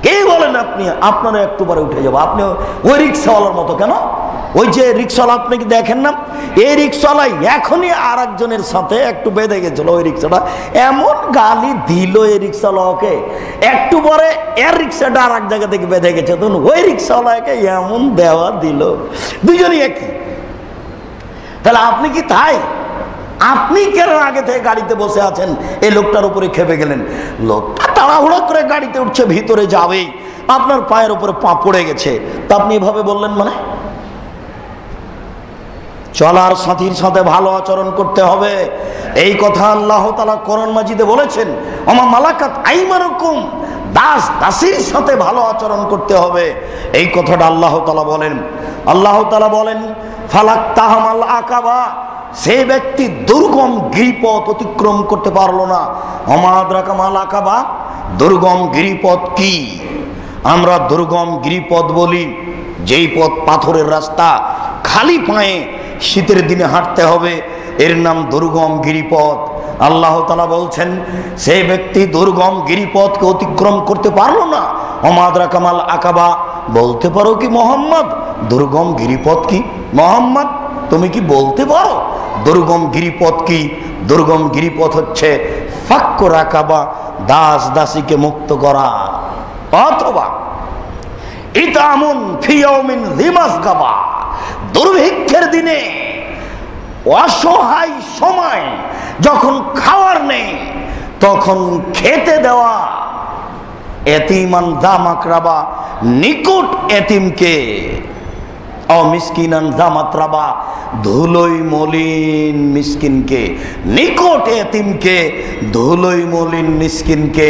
কে বলেন? আপনি, আপনারা একটু পরে উঠে যাবো। আপনি ওই রিক্সাওয়ালার মতো কেন? ওই যে রিক্সাওয়ালা, আপনি কি দেখেন না, এই রিক্সাওয়ালাই এখনই আর একজনের সাথে একটু বেঁধে গেছিল। ওই রিক্সাটা এমন গালি দিল এই রিক্সাওয়ালাকে, একটু পরে এর রিক্সাটা আর এক জায়গা থেকে বেঁধে গেছে, তখন ওই রিক্সাওয়ালাকে এমন দেওয়া দিল, দুজনই একই। তাহলে আপনি কি তাই? আপনি কেন আগে থেকে গাড়িতে বসে আছেন, এই লোকটার উপরে খেপে গেলেন? লোকটা তাড়াহুড়ো করে গাড়িতে উঠছে, ভিতরে যাবেই, আপনার পায়ের উপরে পা পড়ে গেছে, তা আপনি এভাবে বললেন মানে? চলার সাথীর সাথে ভালো আচরণ করতে হবে, এই কথা আল্লাহ তাআলা কোরআন মাজিদে বলেছেন। ওমা মালাকাত আইমানুকুম, দাস দাসীর সাথে ভালো আচরণ করতে হবে, এই কথাটা আল্লাহ তাআলা বলেন। আল্লাহ তাআলা বলেন, ফালাক তাহামাল আকাবা সে ব্যক্তি দুর্গম গিরিপথ অতিক্রম করতে পারলো না। ওমা আদরাকা মাল আকাবা, দুর্গম গিরিপথ কি? আমরা দুর্গম গিরিপথ বলি যেই পথ পাথরের রাস্তা, খালি পায়ে শীতের দিনে হাঁটতে হবে, এর নাম দুর্গম গিরিপথ। আল্লাহ তাআলা বলছেন সেই ব্যক্তি দুর্গম গিরিপথকে অতিক্রম করতে পারলো না। ওমা আদরাকা মাল আকাবা, বলতে পারো কি মোহাম্মদ দুর্গম গিরিপথ কি? মোহাম্মদ তুমি কি বলতে পারো দুর্গম গিরিপথ কি? দুর্গম গিরিপথ হচ্ছে ফাক্কু রাকাবা, দাস দাসীকে মুক্ত করা, অথবা ইতামুন ফি ইয়াউমিন যি মাসগাবা, দুর্ভিক্ষের দিনে অসহায় সময় যখন খাওয়ার নেই তখন খেতে দেওয়া। এতিমান যা মাকরাবা, নিকট এতিমকে, অমিসকিনান যা মাতরাবা, ধুলোই মলিন মিসকিনকে, নিকট এতিমকে, ধুলোই মলিন মিসকিনকে,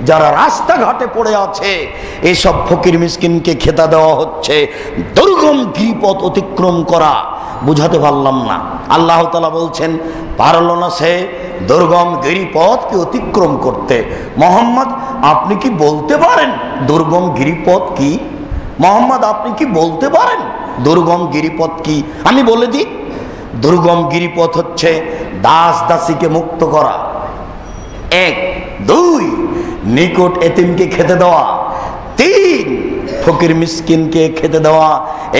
যারা রাস্তাঘাটে পড়ে আছে এসব ফকির মিসকিনকে খেতা দেওয়া হচ্ছে। দুর্গম গিরিপথ অতিক্রম করা, বুঝাতে পারলাম না। আল্লাহ তাআলা বলছেন পারল না সে দুর্গম গিরিপথকে অতিক্রম করতে। মোহাম্মদ আপনি কি বলতে পারেন দুর্গম গিরিপথ কি? মোহাম্মদ আপনি কি বলতে পারেন দুর্গম গিরিপথ কি? আমি বলে দিই, দুর্গম গিরিপথ হচ্ছে দাস দাসীকে মুক্ত করা, 1, 2 নিকট এতিমকে খেতে দেওয়া, 3 ফকির মিসকিনকে খেতে দেওয়া।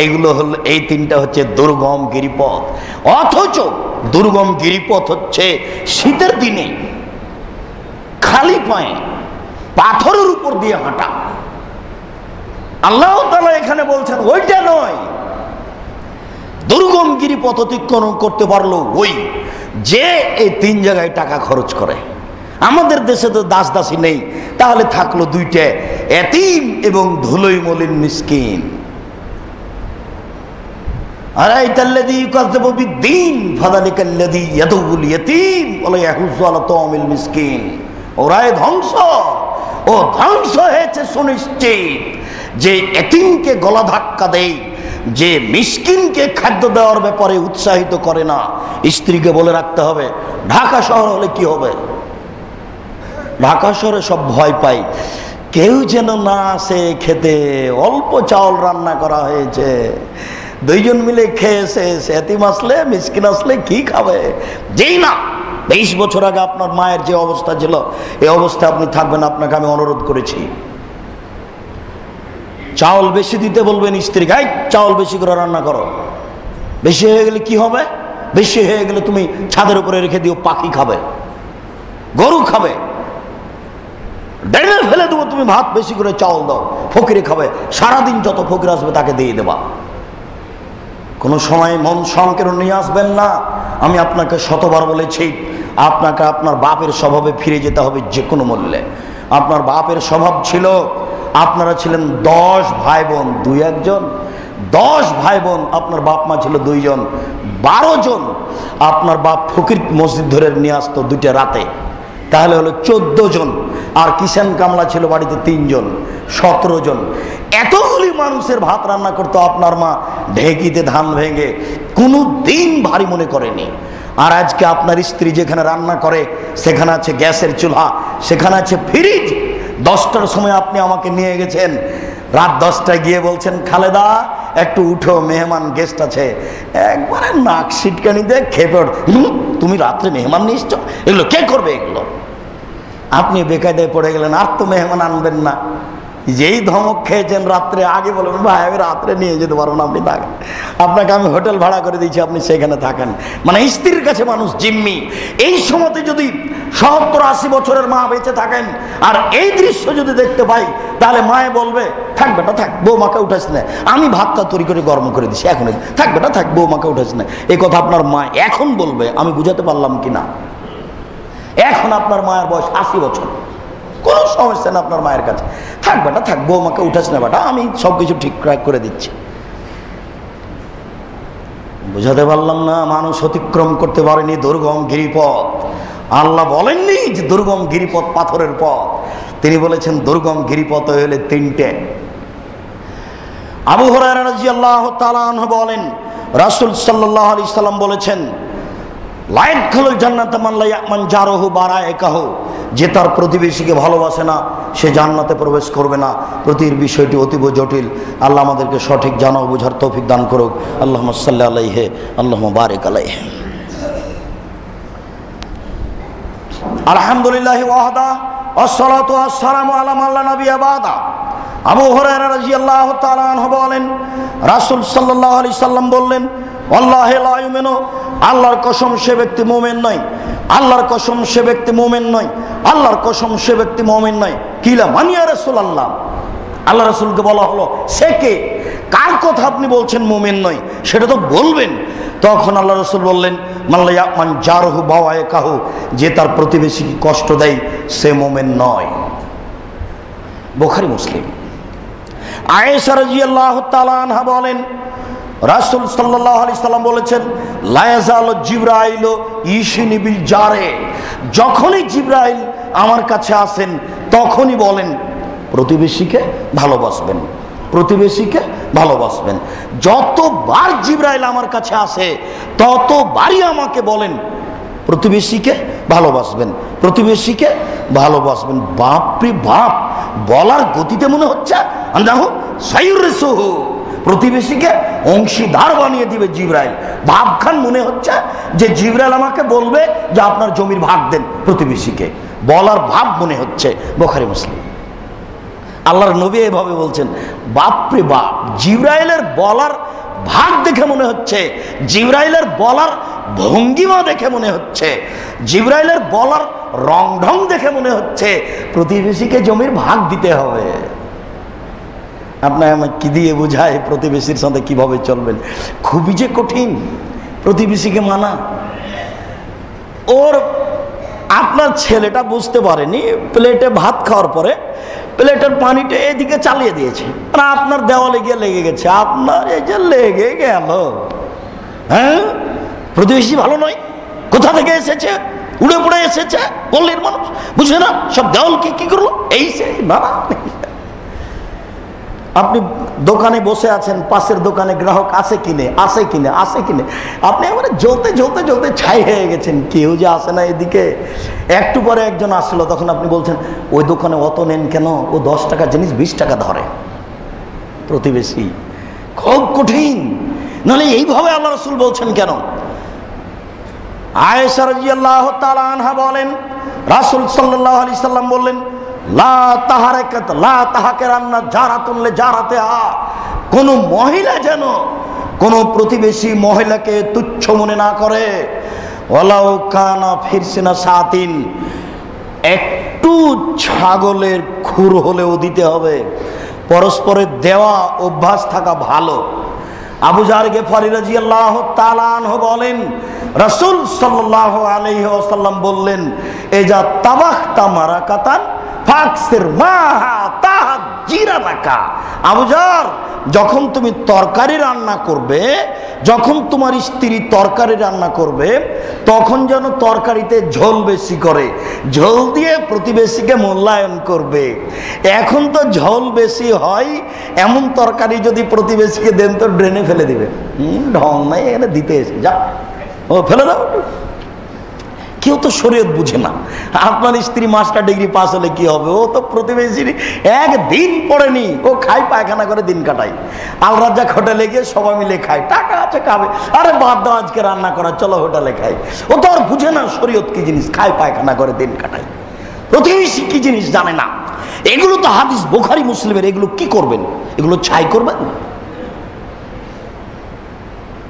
এইগুলো হল, এই 3টা হচ্ছে দুর্গম গিরিপথ। অথচ দুর্গম গিরিপথ হচ্ছে শীতের দিনে খালি পায়ে পাথরের উপর দিয়ে হাঁটা। আল্লাহ তাআলা এখানে বলছেন ওইটা নয়। দুর্গম গিরিপথ অতিক্রম করতে পারলো ওই যে এই 3 জায়গায় টাকা খরচ করে। আমাদের দেশে তো দাস দাসী নেই, তাহলে থাকলো 2টা, এতিম এবং ধুলোই মলিন মিসকিন। আরাইতাল্লাযী ইউকাযযিবু বিদ্দীন ফাযালিকাল্লাযী ইয়াদুল ইয়াতীম ওয়া ইয়াহুয্যু আলা তা'আমিল মিসকিন। ওরাই ধ্বংস, ও ধ্বংস হয়েছে সুনিশ্চিত যে এতিমকে গলা ধাক্কা দেয়, যে মিসকিনকে খাদ্য দেওয়ার ব্যাপারে উৎসাহিত করে না। স্ত্রীকে বলে রাখতে হবে, ঢাকা শহর হলে কি হবে, ঢাকা শহরে সব ভয় পায়, কেউ যেন না আসে খেতে, অল্প চাউল রান্না করা হয়েছে, 2 জন মিলে খেয়েছে, এতিম আসলে মিসকিন আসলে কি খাবে। যেই না 20 বছর আগে আপনার মায়ের যে অবস্থা ছিল এই অবস্থায় আপনি থাকবেন, আপনাকে আমি অনুরোধ করেছি চাউল বেশি দিতে বলবেন স্ত্রীকে, চাউল বেশি করে রান্না করো। বেশি হয়ে গেলে কি হবে? বেশি হয়ে গেলে তুমি ছাদের উপরে রেখে দিও, পাখি খাবে, গরু খাবে, ডেনে ফেলে দেবো। তুমি ভাত বেশি করে চাউল দাও, ফকিরে খাবে, সারাদিন যত ফকির আসবে তাকে দিয়ে দেবা। কোনো সময় মন সংকীর্ণ নিয়ে আসবেন না। আমি আপনাকে শতবার বলেছি, আপনাকে আপনার বাপের স্বভাবে ফিরে যেতে হবে যে কোনো মূল্যে। আপনার বাপের স্বভাব ছিল, আপনারা ছিলেন 10 ভাই বোন, 2-1 জন, 10 ভাই বোন, আপনার বাপ মা ছিল 2 জন, 12 জন। আপনার বাপ ফকির মসজিদ ধরে নিয়ে আসতো 2টা রাতে, তাহলে হলো 14 জন। আর কিষান কামলা ছিল বাড়িতে 3 জন, 17 জন। এতগুলি মানুষের ভাত রান্না করতো আপনার মা ঢেকিতে ধান ভেঙে, কোনো দিন ভারী মনে করেনি। আর আজকে আপনার স্ত্রী যেখানে রান্না করে সেখানে আছে গ্যাসের চুলা, সেখানে আছে ফ্রিজ। 10টার সময় আপনি আমাকে নিয়ে গেছেন, রাত 10টায় গিয়ে বলছেন খালেদা একটু উঠো, মেহমান গেস্ট আছে। একবারে নাক সিটকানি দিয়ে খেপে ওঠ, তুমি রাত্রে মেহমান নিয়ে এসছো, এগুলো কে করবে এগুলো? আপনি বেকায়দায় পড়ে গেলেন, আর তো মেহমান আনবেন না। যেই ধমক খেয়েছেন রাত্রে, আগে বলবেন ভাই আমি রাত্রে নিয়ে যেতে পারবো না, আপনি থাকেন, আপনাকে আমি হোটেল ভাড়া করে দিয়েছি, আপনি সেখানে থাকেন। মানে স্ত্রীর কাছে মানুষ জিম্মি। এই সময়তে যদি 70-80 বছরের মা বেঁচে থাকেন আর এই দৃশ্য যদি দেখতে পাই, তাহলে মায়ে বলবে থাক বেটা থাক, বৌমাকে উঠাস না, আমি ভাতটা তৈরি করে গরম করে দিচ্ছি, এখন থাক বেটা থাক, বৌমাকে উঠাস না। এই কথা আপনার মা এখন বলবে, আমি বুঝাতে পারলাম কিনা? এখন আপনার মায়ের বয়স 80 বছর, কোনো সমস্যা না আপনার মায়ের কাছে, থাক বেটা থাক, বৌমাকে উঠাস না বেটা, আমি সবকিছু ঠিকঠাক করে দিচ্ছি। বুঝাতে পারলাম না? মানুষ অতিক্রম করতে পারেনি দুর্গম গিরিপথ। আল্লাহ বলেননি যে দুর্গম গিরিপথ পাথরের পথ, তিনি বলেছেন দুর্গম গিরিপথ হলে 3টে। আবু হুরায়রা রাদিয়াল্লাহু তাআলা আনহু বলেন রাসূল সাল্লাল্লাহু আলাইহি সাল্লাম বলেছেন লা ইয়াদখুলুল জান্নাতা মান লা ইয়ামান জারহু বারাইকাহু, যে তার প্রতিবেশীকে ভালোবাসে না সে জান্নাতে প্রবেশ করবে না। প্রতির বিষয়টি অতীব জটিল। আল্লাহ আমাদেরকে সঠিক জানা ও বোঝার তৌফিক দান করুক। আল্লাহুম্মা সাল্লি আলাইহি আল্লাহুম্মা বারিক আলাইহি। আলহামদুলিল্লাহি ওয়াহদা ওয়াসসালাতু ওয়াসসালামু আলা মান লা নাবিয়্যা বা'দা। আবু হুরায়রা রাদিয়াল্লাহু তাআলা আনহু বলেন, রাসূল সাল্লাল্লাহু আলাইহি সাল্লাম বললেন, ওয়াল্লাহি লা ইউমিনু, আল্লাহর কসম সে ব্যক্তি মুমিন নয়, আল্লাহর কসম সে ব্যক্তি মুমিন নয়, আল্লাহর কসম সে ব্যক্তি মুমিন নয়। কিলা মান ইয়া রাসূলুল্লাহ, আল্লাহ রাসূলকে বলা হলো সে কে, কার কথা আপনি বলছেন মুমিন নয়, সেটা তো বলবেন। তখন আল্লাহ রাসূল বললেন, মান লা ইয়ামান জারহু বাওয়াইকাহু, যে তার প্রতিবেশীকে কষ্ট দেয় সে মুমিন নয়। বুখারী মুসলিম। আয়েশা রাদিয়াল্লাহু তাআলা আনহা বলেন, রাসূল সাল্লাল্লাহু আলাইহি সাল্লাম বলেছেন, লা ইয়াজালু জিবরাইল ইশিনি বিল জারে, যখনই জিবরাইল আমার কাছে আসেন তখনই বলেন প্রতিবেশীকে ভালোবাসবেন, প্রতিবেশীকে ভালোবাসবেন। যতবার জিবরাইল আমার কাছে আসে ততবারই আমাকে বলেন প্রতিবেশীকে ভালোবাসবেন, প্রতিবেশীকে ভালোবাসবেন। বাপরে বাপ, বলার গতিতে মনে হচ্ছে আন্দাহু সাইরসুহু, প্রতিবেশীকে অংশীদার বানিয়ে দিবে জিবরাইল। ভাবখান মনে হচ্ছে যে জিবরাইল আমাকে বলবে যে আপনার জমির ভাগ দেন প্রতিবেশীকে, বলার ভাব মনে হচ্ছে। বুখারী মুসলিম। আল্লাহর নবী এভাবে বলছেন। বাপরে বাপ, জিবরাইলের বলার ভাগ দেখে মনে হচ্ছে, জিবরাইলের বলার ভঙ্গিমা দেখে মনে হচ্ছে, জিবরাইলের বলার রং ঢং দেখে মনে হচ্ছে প্রতিবেশীকে জমির ভাগ দিতে হবে। আপনার আমার কি দিয়ে বোঝায় প্রতিবেশীর সাথে কিভাবে চলবেন? খুবই যে কঠিন প্রতিবেশীকে মানা। ওর আপনার ছেলেটা বুঝতে পারেনি, প্লেটে ভাত খাওয়ার পরে প্লেটের পানিটা এদিকে চালিয়ে দিয়েছে, আর আপনার দেওয়ালে গিয়ে লেগে গেছে। আপনার এই যে লেগে গেল, হ্যাঁ, প্রতিবেশী ভালো নয়, কোথা থেকে এসেছে, উড়ে পড়ে এসেছে, পল্লীর মানুষ বুঝে না, সব দেওয়ালকে কি করলো, এই সে না। আপনি দোকানে বসে আছেন, পাশের দোকানে গ্রাহক আসে কিনে, আসে কিনে, আসে কিনে, আপনি এবারে জ্বলতে জ্বলতে জ্বলতে ছাই হয়ে গেছেন, কেউ যে আসে না এদিকে। একটু পরে একজন আসলো, তখন আপনি বলছেন ওই দোকানে অত নেন কেন, ও 10 টাকা জিনিস 20 টাকা ধরে। প্রতিবেশী খুব কঠিন। নাহলে এইভাবে আল্লাহ রাসূল বলছেন কেন? আয়েশা রাদিয়াল্লাহু তাআলা আনহা বলেন, রাসূল সাল্লাল্লাহু আলাইহি সাল্লাম বললেন, লা তাহারাকাত লা তাহাকারান্না জারাতুন লিজারাতিহা, কোন মহিলা যেন কোন প্রতিবেশী মহিলাকে তুচ্ছ মনে না করে। ওয়ালাউ কানা ফিরসিনা সাতিন, একটু ছাগলের খুর হলেও দিতে হবে। পরস্পরের দেওয়া অভ্যাস থাকা ভালো। আবু যার গেফারি রাদিয়াল্লাহু তাআলা আনহু বলেন, রাসূল সাল্লাল্লাহু আলাইহি ওয়াসাল্লাম বললেন, এজা তাবাখতা মারাকাতান ফাকসির মাহা তাহজিরানাকা। আবু যার, যখন তুমি তরকারি রান্না করবে, যখন তোমার স্ত্রী তরকারি রান্না করবে, তখন যেন তরকারিতে ঝোল বেশি করে, ঝোল দিয়ে প্রতিবেশীকে মূল্যায়ন করবে। এখন তো ঝোল বেশি হয় এমন তরকারি যদি প্রতিবেশীকে দেন তো ড্রেনে ফেলে দিবে। ঢং নাই, এখানে দিতে এসে যা, ও ফেলে দাও। কেউ তো শরীয়ত বুঝে না। আপনার স্ত্রী মাস্টার ডিগ্রি পাস হলে কি হবে, ও তো প্রতিবেশীর একদিন পড়েনি, ও খাই পায়খানা করে দিন কাটাই। আল রাজ্জাক হোটেলে গিয়ে সবাই মিলে খায়, টাকা আছে খাবে, আরে বাদ দাও আজকে রান্না করা, চলো হোটেলে খাই। ও তো আর বুঝে না শরীয়ত কি জিনিস, খায় পায়খানা করে দিন কাটাই। প্রতিবেশী কি জিনিস জানে না। এগুলো তো হাদিস বুখারী মুসলিমের, এগুলো কি করবেন? এগুলো ছাই করবেন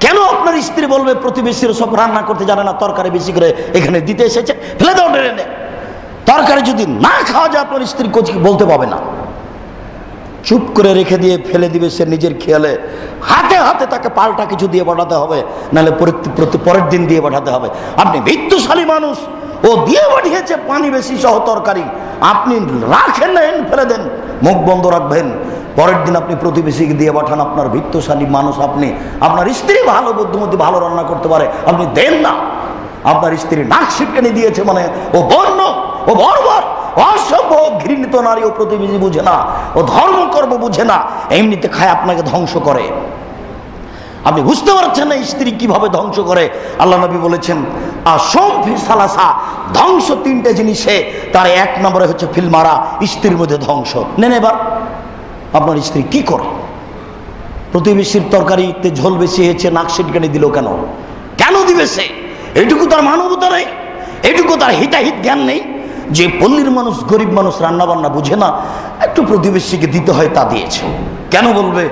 কেন? আপনার স্ত্রী বলবে প্রতিবেশীরা সব রান্না করতে জানে না, তরকারি বেশি করে এখানে দিতে এসেছে, ফেলে দাও ড্রেনে। তরকারি যদি না খাওয়া যায় আপনার স্ত্রী বলতে পাবে না, চুপ করে রেখে দিয়ে ফেলে দিবে সে নিজের খেয়ালে। হাতে হাতে তাকে পাল্টা কিছু দিয়ে পাঠাতে হবে, নাহলে পরের দিন দিয়ে পাঠাতে হবে। আপনি বিত্তশালী মানুষ, ও দিয়ে পাঠিয়েছে পানি বেশি সহ তরকারি, আপনি রাখেন না, ফেলে দেন, মুখ বন্ধ রাখবেন। পরের দিন আপনি প্রতিবেশীকে দিয়ে পাঠান, আপনার বিত্তশালী মানুষ আপনি, আপনার স্ত্রী ভালো বুদ্ধিমতী, ভালো রান্না করতে পারে, আপনি দেন না। আপনার স্ত্রী নাক ছিটকানি দিয়েছে মানে ও বর্ণ, ও বর্বর, অসভ্য, ঘৃণিত নারী। ও প্রতিবেশী বুঝে না, ও ধর্মকর্ম বুঝে না, এমনিতে খায় আপনাকে ধ্বংস করে। আপনি বুঝতে পারছেন না স্ত্রী কিভাবে ধ্বংস করে। আল্লাহ নবী বলেছেন আসম্ফি সালাসা, ধ্বংস তিনটে জিনিসে, তার এক নম্বরে হচ্ছে ফিলমারা, স্ত্রীর মধ্যে ধ্বংস। নেন এবার আপনার স্ত্রী কি করে? প্রতিবেশীর তরকারিতে ঝোল বেশি হয়েছে, নাক সিটকানি দিল কেন? কেন দিবে সে? এইটুকু তার মানবতা নেই, এইটুকু তার হিতাহিত জ্ঞান নেই যে পল্লীর মানুষ, গরিব মানুষ রান্না বান্না বুঝে না, একটু প্রতিবেশীকে দিতে হয় তা দিয়েছে। কেন বলবে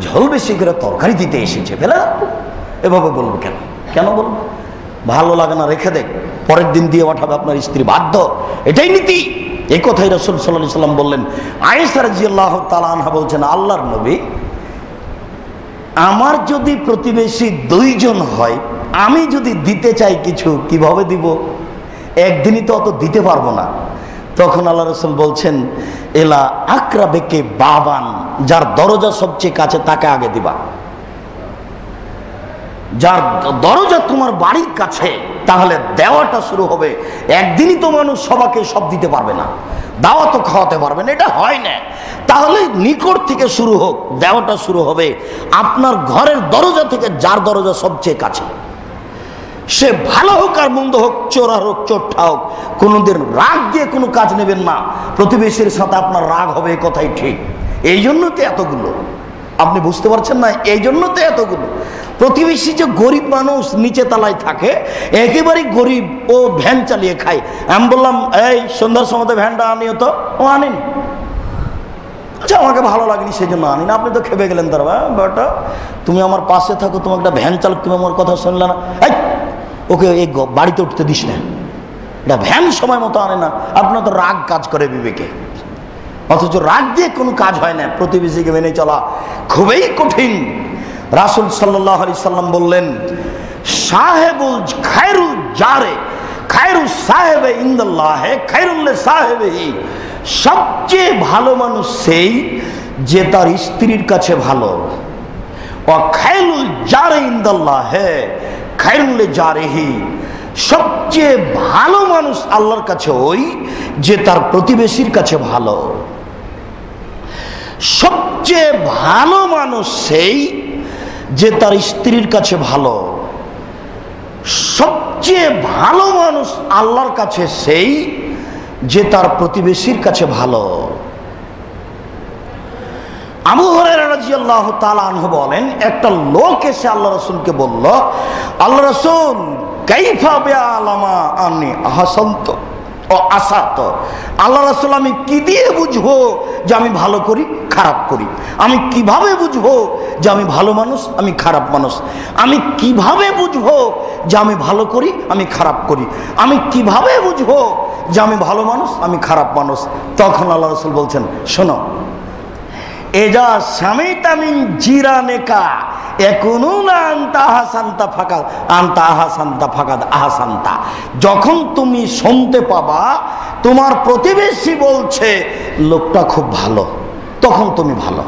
ঝোল বেশি করে তরকারি দিতে এসেছে, ফেলে রাখবো? এভাবে বলবো কেন? কেন বলবো? ভালো লাগে না রেখে দেখ, পরের দিন দিয়ে পাঠাবে আপনার স্ত্রী, বাধ্য। এটাই নীতি। এই কথাই রাসূল সাল্লাল্লাহু আলাইহি সাল্লাম বললেন। আয়েশা রাদিয়াল্লাহু তাআলা আনহা বলছেন, আল্লাহর নবী, আমার যদি প্রতিবেশী 2 জন হয়, আমি যদি দিতে চাই কিছু, কিভাবে দিব? একদিনই তো অত দিতে পারবো না। তখন আল্লাহ রাসূল বলছেন, এলা আকরাবেকে বাবান, যার দরজা সবচেয়ে কাছে তাকে আগে দিবা। যার দরজা তোমার বাড়ির কাছে, তাহলে দেওয়াটা শুরু হবে। একদিনই তো মানুষ সবাইকে সব দিতে পারবে না, দাওয়া তো খাওয়াতে পারবে না, এটা হয় না। তাহলে নিকট থেকে শুরু হোক, দেওয়াটা শুরু হবে আপনার ঘরের দরজা থেকে, যার দরজা সবচেয়ে কাছে। সে ভালো হোক আর মন্দ হোক, চোরা হোক চোরটা হোক, কোনোদিন রাগ দিয়ে কোনো কাজ নেবেন না। প্রতিবেশীর সাথে আপনার রাগ হবে, এ কথাই ঠিক। এই জন্য তো এতগুলো, আপনি বুঝতে পারছেন না, এই জন্য তো এতগুলো। প্রতিবেশী যে গরিব মানুষ, নিচে তলায় থাকে, একেবারেই গরিব, ও ভ্যান চালিয়ে খায়। আমি বললাম, এই সন্ধ্যার সময় ভ্যানটা আনিও তো, ও আনেনি। আচ্ছা, আমাকে ভালো লাগেনি সেই জন্য আনি না। আপনি তো খেপে গেলেন, তার বেটা তুমি আমার পাশে থাকো, তোমার একটা ভ্যান চালক, তুমি আমার কথা শুনলে না, ওকে এই বাড়িতে উঠতে দিস না, এটা ভ্যান সময় মতো আনে না। আপনার তো রাগ কাজ করে বিবেকে, অথচ রাগ দিয়ে কোনো কাজ হয় না। প্রতিবেশীকে মেনে চলা খুবই কঠিন। রাসূল সাল্লাল্লাহু আলাইহি সাল্লাম বললেন, সাহেবুল খায়রুল জারে খায়রুস সাহেবে ইনদাল্লাহে খায়রুল লিসাহিবিহি, সবচেয়ে ভালো মানুষ সেই যে তার স্ত্রীর কাছে ভালো। ও খায়রুল জারে ইনদাল্লাহে খায়রুল লিজারিহি, সবচেয়ে ভালো মানুষ আল্লাহর কাছে ওই যে তার প্রতিবেশীর কাছে ভালো। সবচেয়ে ভালো মানুষ সেই যে তার স্ত্রীর কাছে ভালো। সবচেয়ে ভালো মানুষ আল্লাহর কাছে সেই যে তার প্রতিবেশীর কাছে ভালো। আবু হুরায়রা রাদিয়াল্লাহু তাআলা আনহু বলেন, একটা লোক এসে আল্লাহ রাসূলকে বলল, আল্লাহ রাসূল, কাইফা বিআলামা আন্নী আহসান্ত ও আসাত। আল্লাহ রাসূল, আমি কি দিয়ে বুঝবো যে আমি ভালো করি খারাপ করি? আমি কিভাবে বুঝবো যে আমি ভালো মানুষ আমি খারাপ মানুষ? আমি কিভাবে বুঝবো যে আমি ভালো করি আমি খারাপ করি? আমি কিভাবে বুঝবো যে আমি ভালো মানুষ আমি খারাপ মানুষ? তখন আল্লাহ রাসূল বলছেন, শোনো, এজা সামিতা মিন জিরানেকা একুনুনা আনতা আহসানতা ফাকাদ আনতা আহসানতা ফাকাদ আহসানতা। যখন তুমি শুনতে পাবা তোমার প্রতিবেশী বলছে লোকটা খুব ভালো, তখন তুমি ভালো।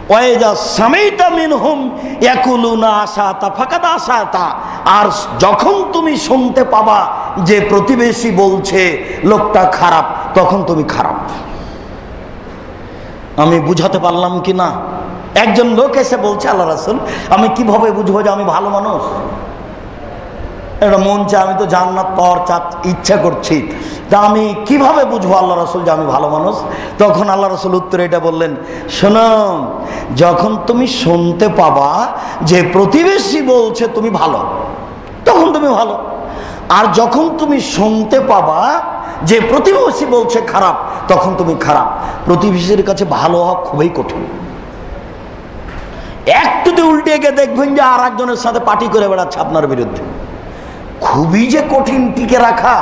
ওয়াইজা সামিতা মিনহুম ইয়াকুলুনা আসাতা ফাকাদ আসাতা, আর যখন তুমি শুনতে পাবা যে প্রতিবেশী বলছে লোকটা খারাপ, তখন তুমি খারাপ। আমি বুঝাতে পারলাম কি না? একজন লোক এসে বলছে, আল্লাহ রাসূল, আমি কিভাবে বুঝবো যে আমি ভালো মানুষ? এটা মন চায়, আমি তো জান্নাত পাওয়ার ইচ্ছা করছি, তা আমি কিভাবে বুঝবো আল্লাহ রাসূল যে আমি ভালো মানুষ? তখন আল্লাহ রাসূল উত্তরে এটা বললেন, শোনো, যখন তুমি শুনতে পাবা যে প্রতিবেশী বলছে তুমি ভালো, তখন তুমি ভালো। আর যখন তুমি শুনতে পাবা যে প্রতিবেশী বলছে খারাপ, তখন তুমি খারাপ। প্রতিবেশীর কাছে ভালো হওয়া খুবই কঠিন। একটু উল্টে গিয়ে দেখবেন যে আর একজনের সাথে পার্টি করে বেড়াচ্ছে আপনার বিরুদ্ধে। খুবই যে কঠিন টিকে রাখা,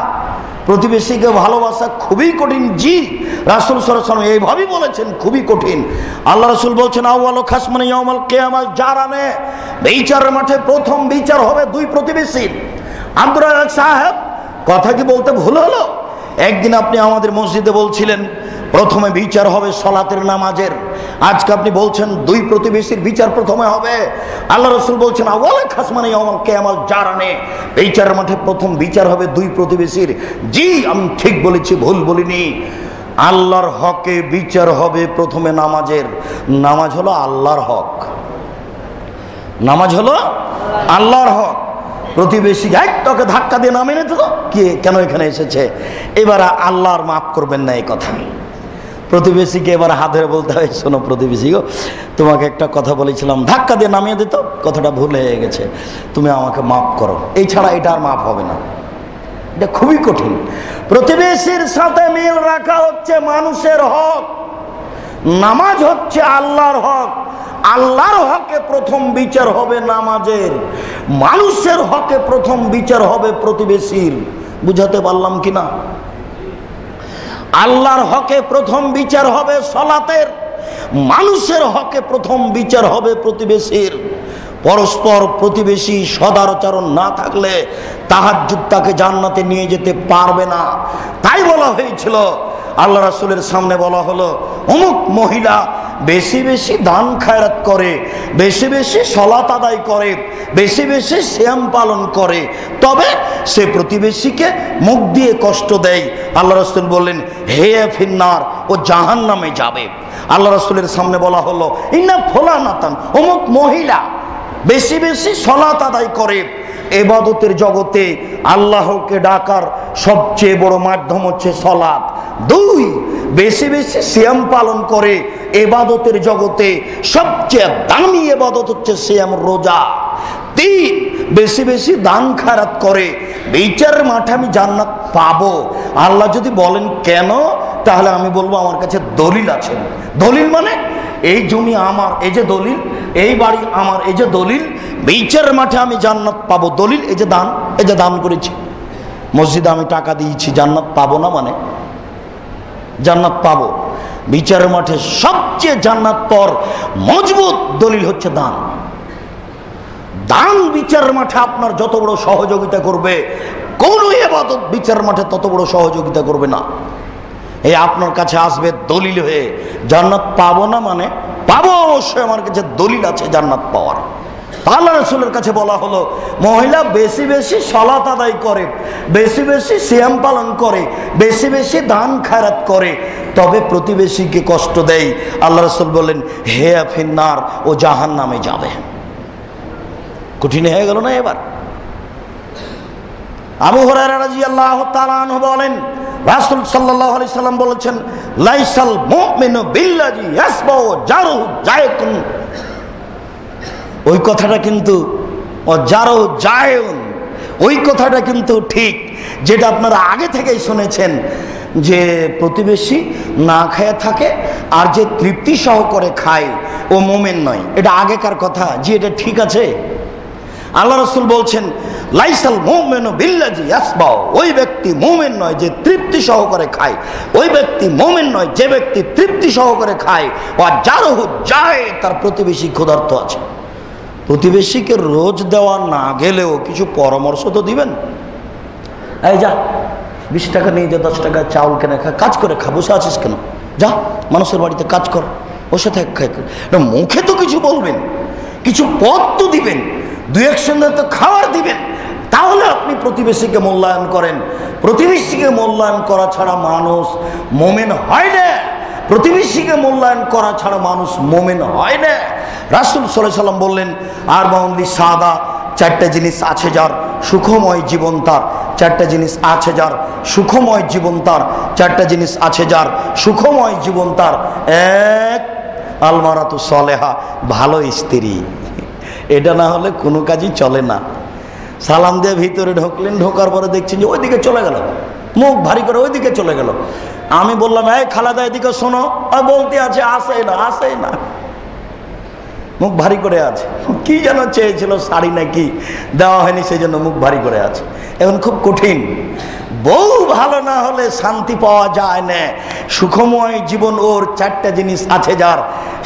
প্রতিবেশীকে ভালোবাসা খুবই কঠিন। জি, রাসূল সাল্লাল্লাহু আলাইহি ওয়াসাল্লাম এইভাবেই বলেছেন, খুবই কঠিন। আল্লাহ রাসূল বলছেন, আউয়ালু খাসমানি ইয়াউমাল কিয়ামাহ জারানে, বিচারের মাঠে প্রথম বিচার হবে 2 প্রতিবেশীর। আব্দুর রাজ্জাক সাহেব, কথা কি বলতে ভুল হলো? একদিন আপনি আমাদের মসজিদে বলছিলেন প্রথমে বিচার হবে সালাতের নামাজের, আজকে আপনি বলছেন 2 প্রতিবেশীর বিচার প্রথমে হবে। আল্লাহ রাসূল বলছেন, আউয়ালু খাসমানি ইয়াউমাল কিয়ামাহ জারানে, বিচারের মাঠে প্রথম বিচার হবে 2 প্রতিবেশীর। জি, আমি ঠিক বলেছি, ভুল বলিনি। আল্লাহর হকে বিচার হবে প্রথমে নামাজের। নামাজ হলো আল্লাহর হক। নামাজ হলো আল্লাহর হক। প্রতিবেশী তোকে ধাক্কা দিয়ে নামিয়ে নিতে তো কে কেন এখানে এসেছে, এবার আল্লাহর মাফ করবেন না এই কথা। প্রতিবেশীকে এবার হাত ধরে বলতে হয়, শোনো প্রতিবেশী গো, তোমাকে একটা কথা বলেছিলাম, ধাক্কা দিয়ে নামিয়ে দিত, কথাটা ভুল হয়ে গেছে, তুমি আমাকে মাফ করো। এই ছাড়া এটা আর মাফ হবে না। এটা খুবই কঠিন। প্রতিবেশীর সাথে মিল রাখা হচ্ছে মানুষের হক, নামাজ হচ্ছে আল্লাহর হক। আল্লাহর হকে প্রথম বিচার হবে নামাজের, মানুষের হকে প্রথম বিচার হবে প্রতিবেশীর। বুঝাতে পারলাম কিনা? আল্লাহর হকে প্রথম বিচার হবে সলাতের, মানুষের হকে প্রথম বিচার হবে প্রতিবেশীর। পরস্পর প্রতিবেশী সদাচরণ না থাকলে তাহাজ্জুদ তাকে জান্নাতে নিয়ে যেতে পারবে না। তাই বলা হয়েছিল, আল্লাহ রাসূলের সামনে বলা হলো, অমুক মহিলা বেশি বেশি দান খায়রাত করে, বেশি বেশি সলাত আদায় করে, বেশি বেশি সিয়াম পালন করে, তবে সে প্রতিবেশীকে মুখ দিয়ে কষ্ট দেয়। আল্লাহ রাসূল বললেন, হে ফিন্নার, ও জাহান্নামে যাবে। আল্লাহ রাসূলের সামনে বলা হলো, ইন্না ফুলানাতান, অমুক মহিলা বেশি বেশি সলাত আদায় করে। ইবাদতের জগতে আল্লাহকে ডাকার সবচেয়ে বড় মাধ্যম হচ্ছে সলাত। 2, বেশি বেশি সিয়াম পালন করে। ইবাদতের জগতে সবচেয়ে দামি ইবাদত হচ্ছে সিয়াম, রোজা। 3, বেশি বেশি দান খায়রাত করে। বিচারের মাঠে আমি জান্নাত পাবো। আল্লাহ যদি বলেন কেন, তাহলে আমি বলবো আমার কাছে দলিল আছে। দলিল মানে এই জমি আমার, এই যে দলিল, এই বাড়ি আমার, এই যে দলিল, বিচারের মাঠে আমি জান্নাত পাবো। দলিল এই যে দান, এই যে দান করেছি, মসজিদে আমি টাকা দিয়েছি, জান্নাত পাবো না মানে? জান্নাত পাবো। বিচারের মাঠে সবচেয়ে জান্নাত পর মজবুত দলিল হচ্ছে দান। দান বিচারের মাঠে আপনার যত বড় সহযোগিতা করবে, কোন ইবাদত বিচারের মাঠে তত বড় সহযোগিতা করবে না। এই আপনার কাছে আসবে দলিল হয়ে, জান্নাত পাবো না মানে? পাবো অবশ্যই, আমার কাছে দলিল আছে জান্নাত পাওয়ার। আল্লাহ রাসূলের কাছে বলা হলো, মহিলা বেশি বেশি সালাত আদায় করে, বেশি বেশি সিয়াম পালন করে, বেশি বেশি দান খায়রাত করে, তবে প্রতিবেশীকে কষ্ট দেয়। আল্লাহ রাসূল বললেন, হে ফিন্নার, ও জাহান্নামে যাবে। কঠিন হয়ে গেল না এবার? আবু হুরায়রা রাদিয়াল্লাহু তাআলা আনহু বলেন, রাসূল সাল্লাল্লাহু আলাইহি সাল্লাম বলেছেন, লাইসাল মুমিনু বিল্লাযী ইয়াসবাউ জারহু জায়কুন। ওই কথাটা কিন্তু জারহু জায়ুন, ওই কথাটা কিন্তু ঠিক, যেটা আপনারা আগে থেকেই শুনেছেন, যে প্রতিবেশী না খেয়ে থাকে আর যে তৃপ্তি সহকারে খায় ও মুমিন নয়। এটা আগেকার কথা, যে এটা ঠিক আছে? আল্লাহ রাসূল বলছেন, লাইসাল মুমিনু বিল্লাযী ইয়াসবাউ, ওই ব্যক্তি মুমিন নয় যে তৃপ্তি সহকারে খায়, ওই ব্যক্তি মুমিন নয় যে ব্যক্তি তৃপ্তি সহকারে খায়। ওয়া জারহু যায়, তার প্রতিবেশী ক্ষুধার্ত আছে। প্রতিবেশীকে রোজ দেওয়া না গেলেও কিছু পরামর্শ তো দিবেন। এই যা 20 টাকা নিয়ে যা, 10 টাকা চাউল কেনে খা, কাজ করে খা, বসে আছিস কেন? যা মানুষের বাড়িতে কাজ কর, বসে থাক, খাই। মুখে তো কিছু বলবেন, কিছু পথ তো দিবেন, 2-1 সঙ্গে তো খাবার দিবেন, তাহলে আপনি প্রতিবেশীকে মূল্যায়ন করেন। প্রতিবেশীকে মূল্যায়ন করা ছাড়া মানুষ মুমিন হয় না। প্রতিবেশীকে মূল্যায়ন করা ছাড়া মানুষ মুমিন হয় না। রাসূল সাল্লাল্লাহু আলাইহি সাল্লাম বললেন, আর বাউন্দি সাদা, 4টা জিনিস আছে যার, সুখময় জীবন তার। 4টা জিনিস আছে যার, সুখময় জীবন তার। 4টা জিনিস আছে যার, সুখময় জীবন তার। 1, আলমারাতু সলেহা, ভালো স্ত্রী। এটা না হলে কোনো কাজই চলে না। সালাম দিয়ে ভিতরে ঢুকলেন, ঢোকার পরে দেখছেন যে ওইদিকে চলে গেল, মুখ ভারী করে ওইদিকে চলে গেল। আমি বললাম, এই খালাদা এদিকে শোনো, আর বলতে আছে আসেই না, আসেই না, মুখ ভারী করে আছে। কি যেন চেয়েছিল, শাড়ি নাকি দেওয়া হয়নি, সেই জন্য মুখ ভারী করে আছে। এখন খুব কঠিন। বউ ভালো না হলে শান্তি পাওয়া যায় না। সুখময় জীবন ওর, 4টা জিনিস আছে যার,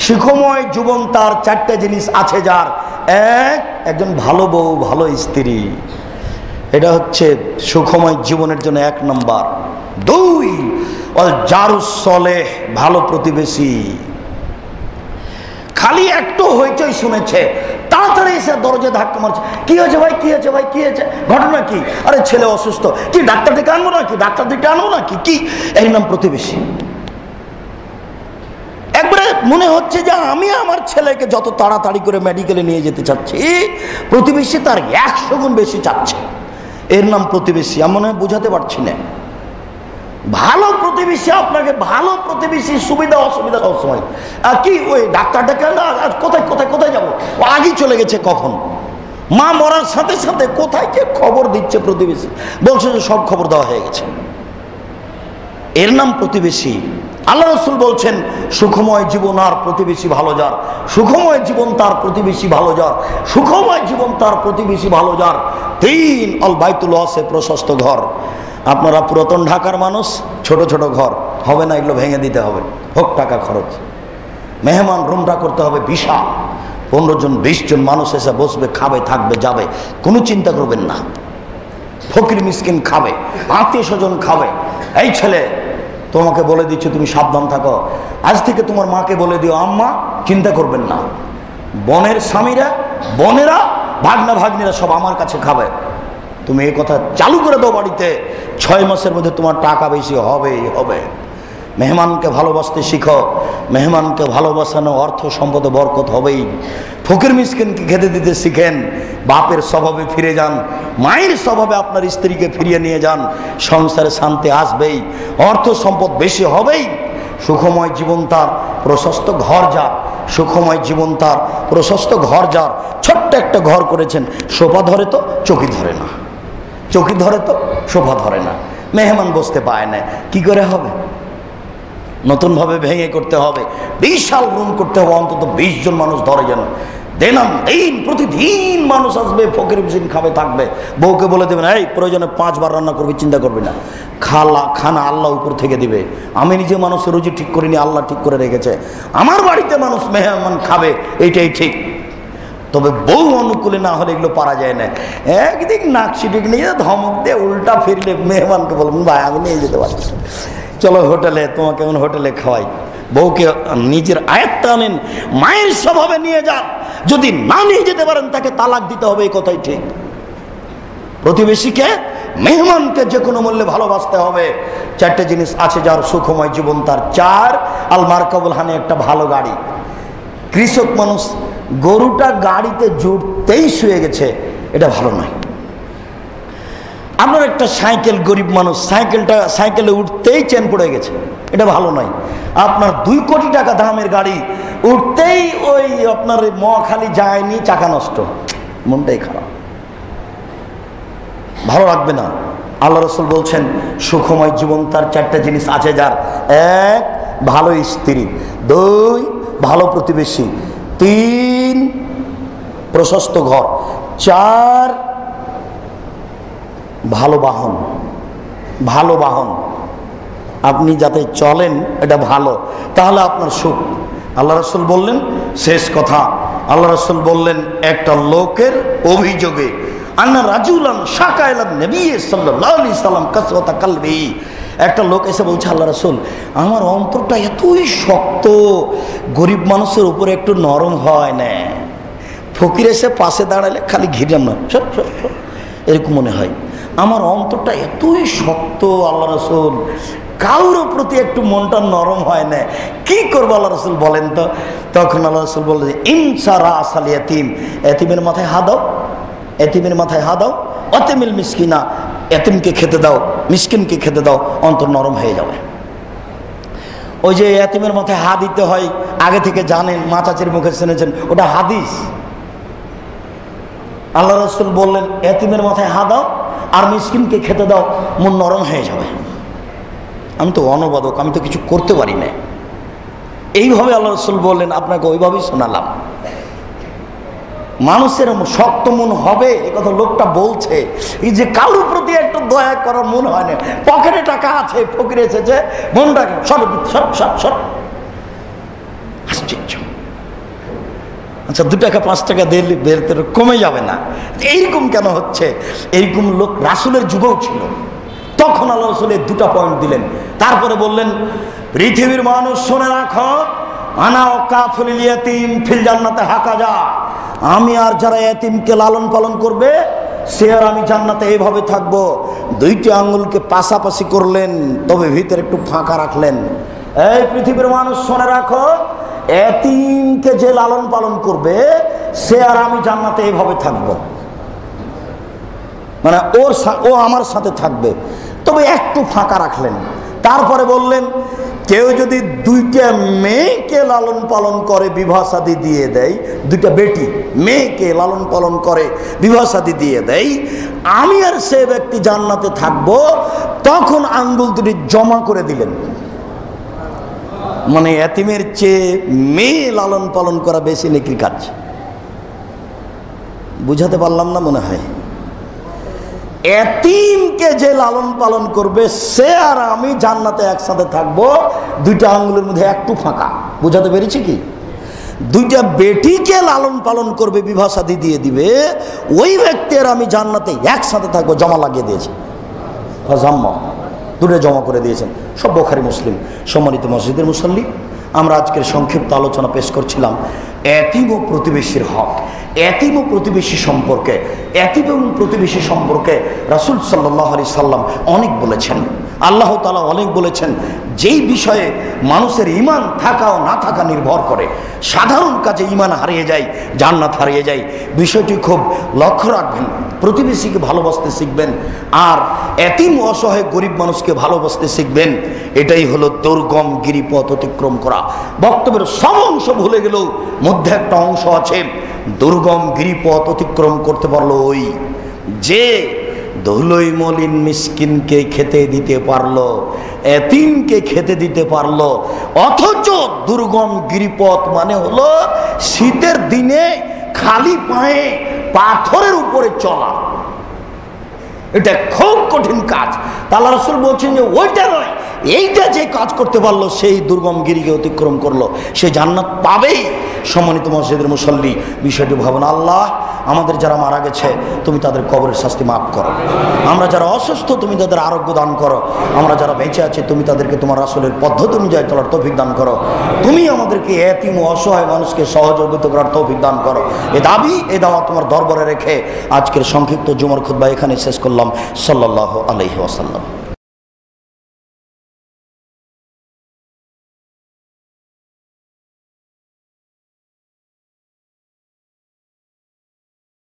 সুখময় জীবন তার। 4টা জিনিস আছে যার। 1, একজন ভালো বউ, ভালো স্ত্রী, এটা হচ্ছে সুখময় জীবনের জন্য 1 নম্বর। 2, ওয়াল জারুস সলেহ, ভালো প্রতিবেশী। খালি একটু হইচই শুনেছে, তাড়াতাড়ি এসে দরজায় ধাক্কা মারছে, কি হয়েছে ভাই, কি হয়েছে ভাই, কি হয়েছে, ঘটনা কি? আরে ছেলে অসুস্থ, কি ডাক্তার দিকে আনবো নাকি, ডাক্তার দিকে আনবো নাকি, কি? এই নাম প্রতিবেশী। একবারে মনে হচ্ছে যে আমি আমার ছেলেকে যত তাড়াতাড়ি করে মেডিকেলে নিয়ে যেতে চাচ্ছি, প্রতিবেশী তার 100 গুণ বেশি চাচ্ছে। এর নাম প্রতিবেশী। আমি মনে হয় বুঝাতে পারছি না। ভালো প্রতিবেশী আপনাকে, ভালো প্রতিবেশী সুবিধা অসুবিধা সবসময়। আর কি ওই ডাক্তারটাকে কোথায় কোথায় কোথায় যাবো, ও আগেই চলে গেছে কখন, মা মরার সাথে সাথে কোথায় যে খবর দিচ্ছে প্রতিবেশী, বলছে যে সব খবর দেওয়া হয়ে গেছে। এর নাম প্রতিবেশী। আল্লাহ রাসূল বলছেন সুখময় জীবন আর প্রতিবেশী ভালো যার, সুখময় জীবন তার প্রতিবেশী ভালো যার, সুখময় জীবন তার প্রতিবেশী ভালো যার। 3 আল বাইতুল ওয়াসে প্রশস্ত ঘর। আপনারা পুরাতন ঢাকার মানুষ, ছোট ছোট ঘর হবে না, এগুলো ভেঙে দিতে হবে, হোক টাকা খরচ। মেহমান রুমটা করতে হবে বিশাল, 15 জন 20 জন মানুষ এসে বসবে, খাবে, থাকবে, যাবে, কোনো চিন্তা করবেন না। ফকির মিসকিন খাবে, আত্মীয় স্বজন খাবে। এই ছেলে, তোমাকে বলে দিচ্ছি তুমি সাবধান থাকো, আজ থেকে তোমার মাকে বলে দিও আম্মা চিন্তা করবেন না, বোনের স্বামীরা, বোনেরা, ভাগনা ভাগ্নিরা সব আমার কাছে খাবে। তুমি এই কথা চালু করে দাও বাড়িতে, 6 মাসের মধ্যে তোমার টাকা বেশি হবেই হবে। মেহমানকে ভালোবাসতে শিখো, মেহমানকে ভালোবাসানো অর্থ সম্পদে বরকত হবেই। ফকির মিসকিনকে খেতে দিতে শিখেন, বাপের স্বভাবে ফিরে যান, মায়ের স্বভাবে আপনার স্ত্রীকে ফিরিয়ে নিয়ে যান, সংসারে শান্তি আসবেই, অর্থ সম্পদ বেশি হবেই। সুখময় জীবন তার, প্রশস্ত ঘর যার, সুখময় জীবন তার, প্রশস্ত ঘর যার। ছোট্ট একটা ঘর করেছেন, সোফা ধরে তো চৌকি ধরে না, চৌকি ধরে তো সোফা ধরে না, মেহমান বসতে পায় না, কি করে হবে? নতুনভাবে ভেঙে করতে হবে, বিশাল রুম করতে হবে, অন্তত 20 জন মানুষ ধরে যেন। দিন প্রতিদিন মানুষ আসবে, ফকির মিসকিন খাবে, থাকবে। বউকে বলে দেবেন এই প্রয়োজনে 5 বার রান্না করবি, চিন্তা করবি না, খানা আল্লাহ উপর থেকে দিবে। আমি নিজে মানুষের রুজি ঠিক করিনি, আল্লাহ ঠিক করে রেখেছে। আমার বাড়িতে মানুষ মেহমান খাবে, এইটাই ঠিক। তবে বউ অনুকূলে না হলে এগুলো পারা যায় না। একদিক নাকশিটিক নিয়ে ধমক দিয়ে উল্টা ফিরলে মেহমানকে বলবেন ভাই আমি নিয়ে যেতে পারছি, চলো হোটেলে, তোমাকে এমন হোটেলে খাওয়াই। বউকে নিজের আয়ত্তে আনেন, মায়ের স্বভাবে নিয়ে যান। যদি না নিয়ে যেতে পারেন তাকে তালাক দিতে হবে, এই কথাই ঠিক। প্রতিবেশীকে, মেহমানকে যে কোনো মূল্যে ভালোবাসতে হবে। 4টে জিনিস আছে যার, সুখময় জীবন তার। 4 আল মারকাবুল হানি, একটা ভালো গাড়ি। কৃষক মানুষ গরুটা গাড়িতে জুটতেই শুয়ে গেছে, এটা ভালো নয়। আপনার একটা সাইকেল, গরিব মানুষ সাইকেলে উঠতেই চেন পড়ে গেছে, এটা ভালো নয়। আপনার 2 কোটি টাকা দামের গাড়ি, উঠতেই ওই আপনার মহাখালী যায়নি, চাকা নষ্ট, মনটাই খারাপ, ভালো লাগবে না। আল্লাহ রাসূল বলছেন সুখময় জীবন তার 4টে জিনিস আছে যার। 1 ভালো স্ত্রী, 2 ভালো প্রতিবেশী, 3 প্রশস্ত ঘর, 4 ভালো বাহন। ভালো বাহন আপনি যাতে চলেন, এটা ভালো, তাহলে আপনার সুখ। আল্লাহ রাসূল বললেন, শেষ কথা, আল্লাহ রাসূল বললেন একটা লোকের অভিযোগে, আন্না রাজুলান শাকাইলান নবী সাল্লাল্লাহু আলাইহি সাল্লাম কাসওয়াতা কলবি, একটা লোক এসে বলছে আল্লাহ রাসূল আমার অন্তরটা এতই শক্ত, গরিব মানুষের উপরে একটু নরম হয় না, ফকির এসে পাশে দাঁড়ালে খালি ঘিরাম না, এরকম মনে হয়। আমার অন্তরটা এতই শক্ত আল্লাহ রাসূল, কারোর প্রতি একটু মনটা নরম হয় না, কি করবো আল্লাহ রাসূল বলেন তো? তখন আল্লাহ রাসূল বললেন ইনসারা আসাল ইয়াতিম, এতিমের মাথায় হাত দাও, এতিমের মাথায় হাত দাও, অতিমিল মিসকিনা, এতিমকে খেতে দাও, মিসকিনকে খেতে দাও, অন্তর নরম হয়ে যাবে। ওই যে এতিমের মাথায় হাত দিতে হয়, আগে থেকে জানেন, মা চাচির মুখে শুনেছেন, ওটা হাদিস। আল্লাহ রাসূল বললেন এতিমের মাথায় হাত দাও আর মিসকিনকে খেতে দাও, মন নরম হয়ে যাবে। আমি তো অনুবাদক, আমি তো কিছু করতে পারি না, এইভাবে আল্লাহ রাসূল বললেন, আপনাকে ওইভাবেই শোনালাম। মানুষের শক্ত মন হবে, এ কথা লোকটা বলছে, এই যে কারোর প্রতি একটু দয়া করার মন হয় না, পকেটে টাকা আছে, ফকির এসেছে, মনটা সব আশ্চর্য। আচ্ছা 2 টাকা 5 টাকা দিলে বেরতে কমে যাবে না, এইরকম কেন হচ্ছে? এইরকম লোক রাসূলের যুগেও ছিল। তখন আল্লাহ রাসূল 2টা পয়েন্ট দিলেন, তারপরে বললেন পৃথিবীর মানুষ শুনে রাখো, আনা ওয়াকাফুল ইয়াতীম ফিল জান্নাতে হাকাজা, আমি আর যারা এতিমকে লালন পালন করবে সে আর আমি জান্নাতে এইভাবে থাকবো। 2টি আঙ্গুলকে পাশাপাশি করলেন, তবে ভিতরে একটু ফাঁকা রাখলেন। এই পৃথিবীর মানুষ শুনে রাখো, এতিমকে যে লালন পালন করবে সে আর আমি জান্নাতে এভাবে থাকবো, মানে ও আমার সাথে থাকবে, তবে একটু ফাঁকা রাখলেন। তারপরে বললেন কেউ যদি দুইটা মেয়েকে লালন পালন করে বিবাহ শাদী দিয়ে দেয়, দুইটা বেটি মেয়েকে লালন পালন করে বিবাহ শাদী দিয়ে দেয়, আমি আর সে ব্যক্তি জান্নাতে থাকবো। তখন আঙ্গুল দুটি জমা করে দিলেন। মানে এতিমের চেয়ে মেয়ে লালন পালন করা বেশি নেকির কাজ। বুঝাতে পারলাম না মনে হয়? এতিমকে যে লালন পালন করবে সে আর আমি জান্নাতে একসাথে থাকবো, দুইটা আঙ্গুলের মধ্যে একটু ফাঁকা। বুঝাতে পেরেছি কি? দুইটা বেটিকে লালন পালন করবে বিবাহ শাদী দিয়ে দিবে, ওই ব্যক্তি আর আমি জান্নাতে একসাথে থাকবো। জমা লাগিয়ে দিয়েছে, দুটো জমা করে দিয়েছেন। সব বুখারী মুসলিম। সম্মানিত মসজিদের মুসল্লি, আমরা আজকের সংক্ষিপ্ত আলোচনা পেশ করছিলাম এতিম ও প্রতিবেশীর হক। এতিম ও প্রতিবেশী সম্পর্কে, এতিম এবং প্রতিবেশী সম্পর্কে রাসূল সাল্লাল্লাহু আলাইহি সাল্লাম অনেক বলেছেন, আল্লাহ তাআলা অনেক বলেছেন। যেই বিষয়ে মানুষের ঈমান থাকা ও না থাকা নির্ভর করে, সাধারণ কাজে ঈমান হারিয়ে যায়, জান্নাত হারিয়ে যায়। বিষয়টি খুব লক্ষ্য রাখবেন। প্রতিবেশীকে ভালোবাসতে শিখবেন, আর এতিম অসহায় গরিব মানুষকে ভালোবাসতে শিখবেন। এটাই হলো দুর্গম গিরিপথ অতিক্রম করা। বক্তব্যের সব অংশ ভুলে গেলেও মধ্যে একটা অংশ আছে। দুর্গম গিরিপথ অতিক্রম করতে পারলো ওই যে ধুলোই মলিন মিসকিনকে খেতে দিতে পারলো, এতিমকে খেতে দিতে পারলো। অথচ দুর্গম গিরিপথ মানে হলো শীতের দিনে খালি পায়ে পাথরের উপরে চলা। এটা খুব কঠিন কাজ। আল্লাহ রাসূল বলছেন যে ওইটা নয়, এইটা যে কাজ করতে পারলো সেই দুর্গম গিরিকে অতিক্রম করলো, সে জান্নাত পাবেই। সম্মানিত মসজিদের মুসল্লি, বিষয়টি ভাবনা। আল্লাহ আমাদের যারা মারা গেছে তুমি তাদের কবরের শাস্তি মাফ করো। আমরা যারা অসুস্থ তুমি তাদের আরোগ্য দান করো। আমরা যারা বেঁচে আছি তুমি তাদেরকে তোমার রাসূলের পদ্ধতি অনুযায়ী চলার তৌফিক দান করো। তুমি আমাদেরকে এতিম ও অসহায় মানুষকে সহযোগিতা করার তৌফিক দান করো। এ দাবি, এ দাওয়া তোমার দরবারে রেখে আজকের সংক্ষিপ্ত জুমার খুতবা এখানে শেষ করলাম। সাল্লাল্লাহু আলাইহি ওয়াসাল্লাম।